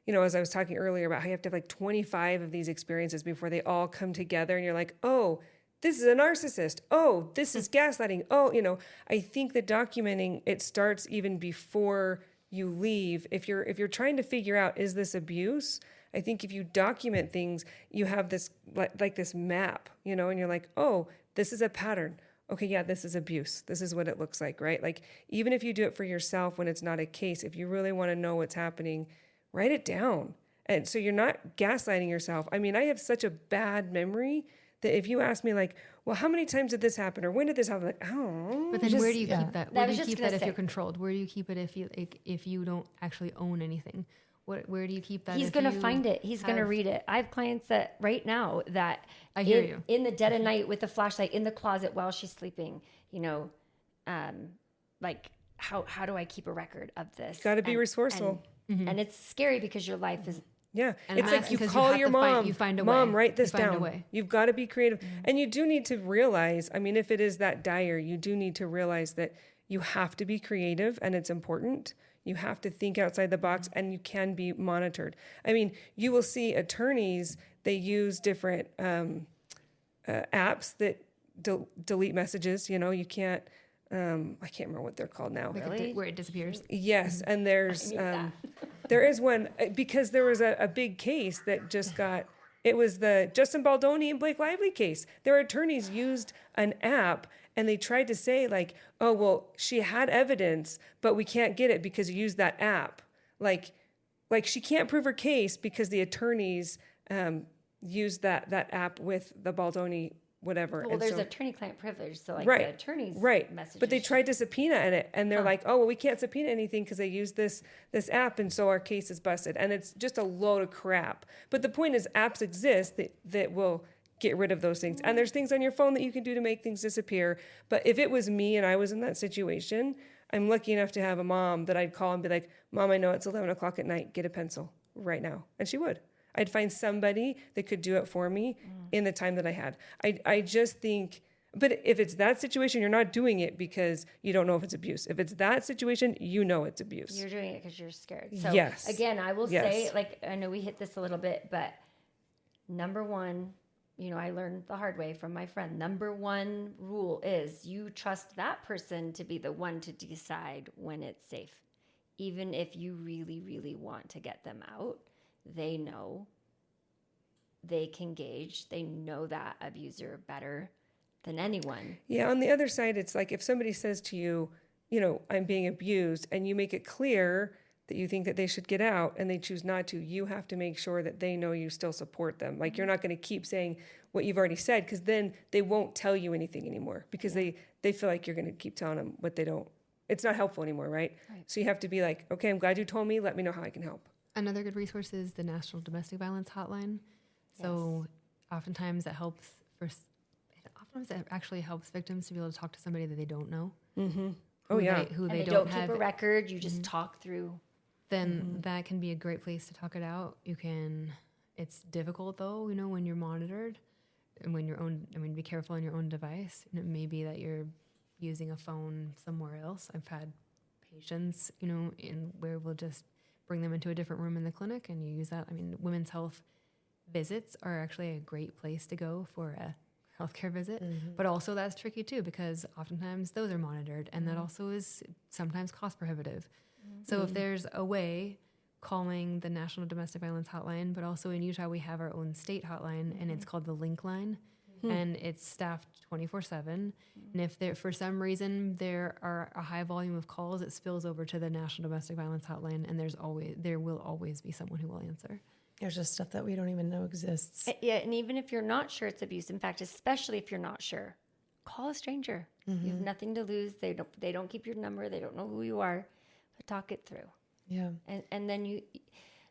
as I was talking earlier about how you have to have like 25 of these experiences before they all come together, and you're like, oh, this is a narcissist. Oh, this is gaslighting. Oh, I think that documenting, it starts even before you leave. If you're trying to figure out, is this abuse? I think if you document things, you have this like this map, and you're like, oh, this is a pattern. Okay, yeah, this is abuse. This is what it looks like, right? Like, even if you do it for yourself when it's not a case, if you really want to know what's happening, write it down. And so you're not gaslighting yourself. I have such a bad memory that if you ask me, like, well, how many times did this happen, or when did this happen? Like, oh. But then where do you keep that? Where do you keep that if you're controlled? Where do you keep it if you don't actually own anything? Where do you keep that? He's going to find it. He's going to read it. I have clients that right now that I hear you in the dead of night with a flashlight in the closet while she's sleeping. Like how do I keep a record of this? Got to be resourceful. And it's scary because your life is. Yeah, and it's like you call your mom. You find a Mom, way. write this down. You've got to be creative, and you do need to realize. If it is that dire, you do need to realize that you have to be creative, and it's important. You have to think outside the box, and you can be monitored. You will see attorneys, they use different apps that delete messages. You can't, I can't remember what they're called now. Really? Where it disappears. Yes, and there's, there is one, because there was a big case that just got, it was the Justin Baldoni and Blake Lively case. Their attorneys used an app, and they tried to say, like, oh, well, she had evidence, but we can't get it because you used that app. Like she can't prove her case because the attorneys used that app with the Baldoni whatever. Well, there's attorney-client privilege, so the attorneys messages. But they tried to subpoena it, and they're like, oh, well, we can't subpoena anything because they used this app, and so our case is busted. And it's just a load of crap. But the point is, apps exist that will get rid of those things. And there's things on your phone that you can do to make things disappear. But if it was me and I was in that situation, I'm lucky enough to have a mom that I'd call and be like, Mom, I know it's 11 o'clock at night. Get a pencil right now. And she would. I'd find somebody that could do it for me in the time that I had. I just think, but if it's that situation, you're not doing it because you don't know if it's abuse. If it's that situation, you know it's abuse. You're doing it because you're scared. So yes. Again, I will say, like, I know we hit this a little bit, but number one, I learned the hard way from my friend. Number one rule is you trust that person to be the one to decide when it's safe. Even if you really, really want to get them out, they know, they can gauge, they know that abuser better than anyone. Yeah, on the other side, it's like if somebody says to you, I'm being abused, and you make it clear that you think that they should get out and they choose not to, you have to make sure that they know you still support them. Like, you're not going to keep saying what you've already said, because then they won't tell you anything anymore, because they feel like you're going to keep telling them what they don't. It's not helpful anymore, right? So you have to be like, okay, I'm glad you told me. Let me know how I can help. Another good resource is the National Domestic Violence Hotline. So oftentimes that helps for sometimes it actually helps victims to be able to talk to somebody that they don't know. Oh, yeah. Who And they they don't keep have. a record. You just talk through. Then that can be a great place to talk it out. It's difficult though, when you're monitored and be careful on your own device. It may be that you're using a phone somewhere else. I've had patients, in where we'll just bring them into a different room in the clinic and you use that. Women's health visits are actually a great place to go for a healthcare visit, but also that's tricky too, because oftentimes those are monitored and that also is sometimes cost prohibitive. So if there's a way, calling the National Domestic Violence Hotline, but also in Utah we have our own state hotline and it's called the Link Line and it's staffed 24/7. And if there, for some reason there are a high volume of calls, it spills over to the National Domestic Violence Hotline and there will always be someone who will answer. There's just stuff that we don't even know exists. Yeah, and even if you're not sure it's abuse, in fact, especially if you're not sure, call a stranger. You have nothing to lose. They don't keep your number. They don't know who you are, but talk it through. Yeah. And then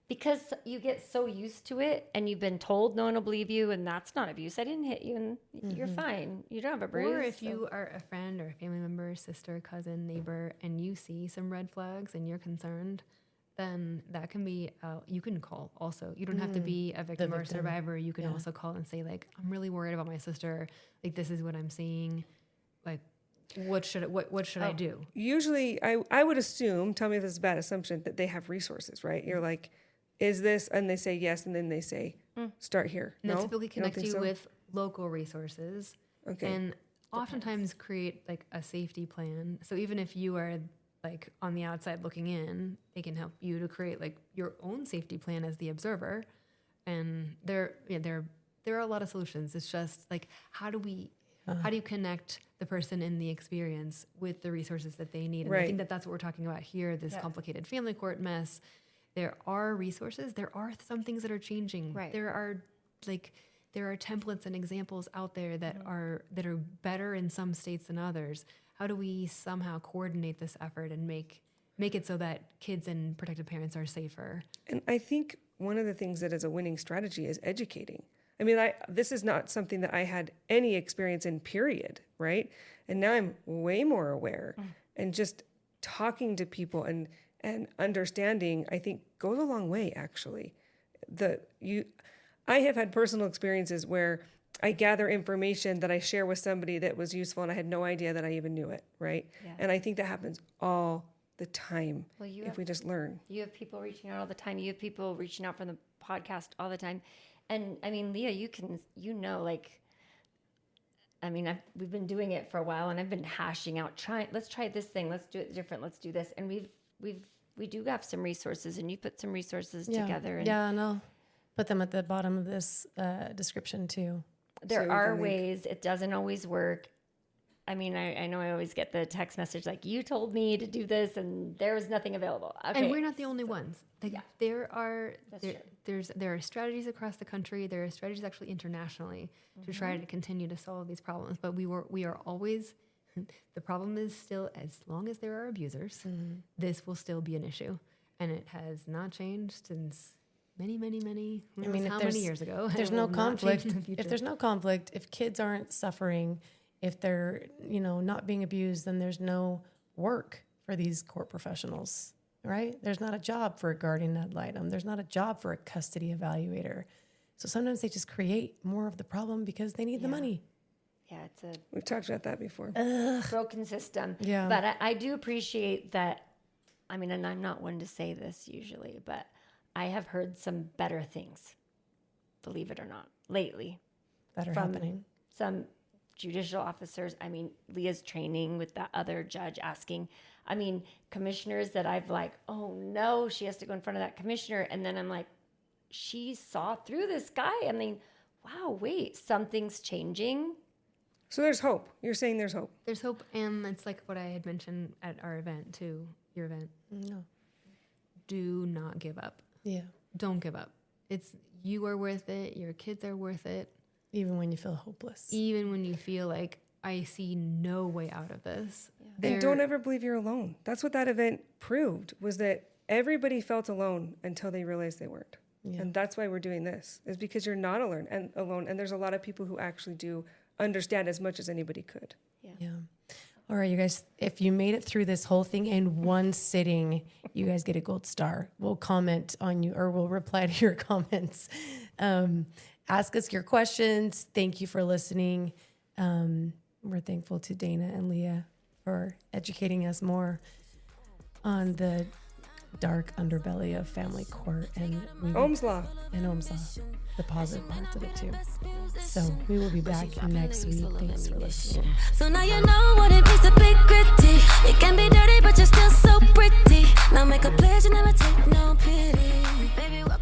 because you get so used to it and you've been told no one will believe you and that's not abuse. I didn't hit you and you're fine. You don't have a bruise. Or if you are a friend or a family member, sister, cousin, neighbor, and you see some red flags and you're concerned, then that can be, you can call also. You don't have to be a victim or a survivor. You can also call and say, like, I'm really worried about my sister. Like, this is what I'm seeing. Like, what should I do? Usually, I would assume, tell me if this is a bad assumption, that they have resources, right? You're like, is this? And they say yes, and then they say, start here. And no? they'll typically connect you with local resources. Okay. And oftentimes create, like, a safety plan. So even if you are, like, on the outside looking in, they can help you to create, like, your own safety plan as the observer. And there are a lot of solutions. It's just, like, how do you connect the person in the experience with the resources that they need? And I think that's what we're talking about here, this complicated family court mess. There are resources. There are some things that are changing. Right. There are templates and examples out there that are better in some states than others. How do we somehow coordinate this effort and make it so that kids and protected parents are safer? And I think one of the things that is a winning strategy is educating. I mean, this is not something that I had any experience in, period, right? And now I'm way more aware. And just talking to people and understanding, I think, goes a long way, actually. I have had personal experiences where I gather information that I share with somebody that was useful and I had no idea that I even knew it, right? Yeah. And I think that happens all the time if we just learn. You have people reaching out all the time. You have people reaching out from the podcast all the time. And I mean, Leah, we've been doing it for a while and I've been hashing out, let's try this thing. Let's do it different. Let's do this. And we do have some resources and you put some resources together. And I'll put them at the bottom of this description too. There are ways. It doesn't always work. I mean, I know I always get the text message like, you told me to do this and there was nothing available. Okay. And we're not the only ones. There are strategies across the country. There are strategies actually internationally to try to continue to solve these problems. But we are always, the problem is still, as long as there are abusers, this will still be an issue. And it has not changed since many years ago. There's no conflict. If there's no conflict, if kids aren't suffering, if they're, not being abused, then there's no work for these court professionals, right? There's not a job for a guardian ad litem. There's not a job for a custody evaluator. So sometimes they just create more of the problem because they need the money. Yeah, we've talked about that before. Broken system. Yeah. But I do appreciate that. I mean, and I'm not one to say this usually, but I have heard some better things, believe it or not, lately. That are happening. Some judicial officers. I mean, Leah's training with that other judge asking, commissioners that I've like, oh no, she has to go in front of that commissioner. And then I'm like, she saw through this guy. I mean, wow, wait, something's changing. So there's hope. You're saying there's hope. There's hope. And it's like what I had mentioned at our event too, your event. No. Do not give up. Yeah. Don't give up. You are worth it. Your kids are worth it. Even when you feel hopeless. Even when you feel like, I see no way out of this. Yeah. And don't ever believe you're alone. That's what that event proved, was that everybody felt alone until they realized they weren't. Yeah. And that's why we're doing this, is because you're not alone. And there's a lot of people who actually do understand as much as anybody could. Yeah. All right, you guys, if you made it through this whole thing in one sitting, you guys get a gold star. We'll comment on you, or we'll reply to your comments. Ask us your questions. Thank you for listening. We're thankful to Dana and Leah for educating us more on the dark underbelly of family court and Ohm's Law. And Ohm's Law, the positive parts of it too. So we will be back next week. Thanks for listening. So now you know what it means to be gritty. It can be dirty, but you're still so pretty. Now make a pledge and never take no pity. Baby, welcome.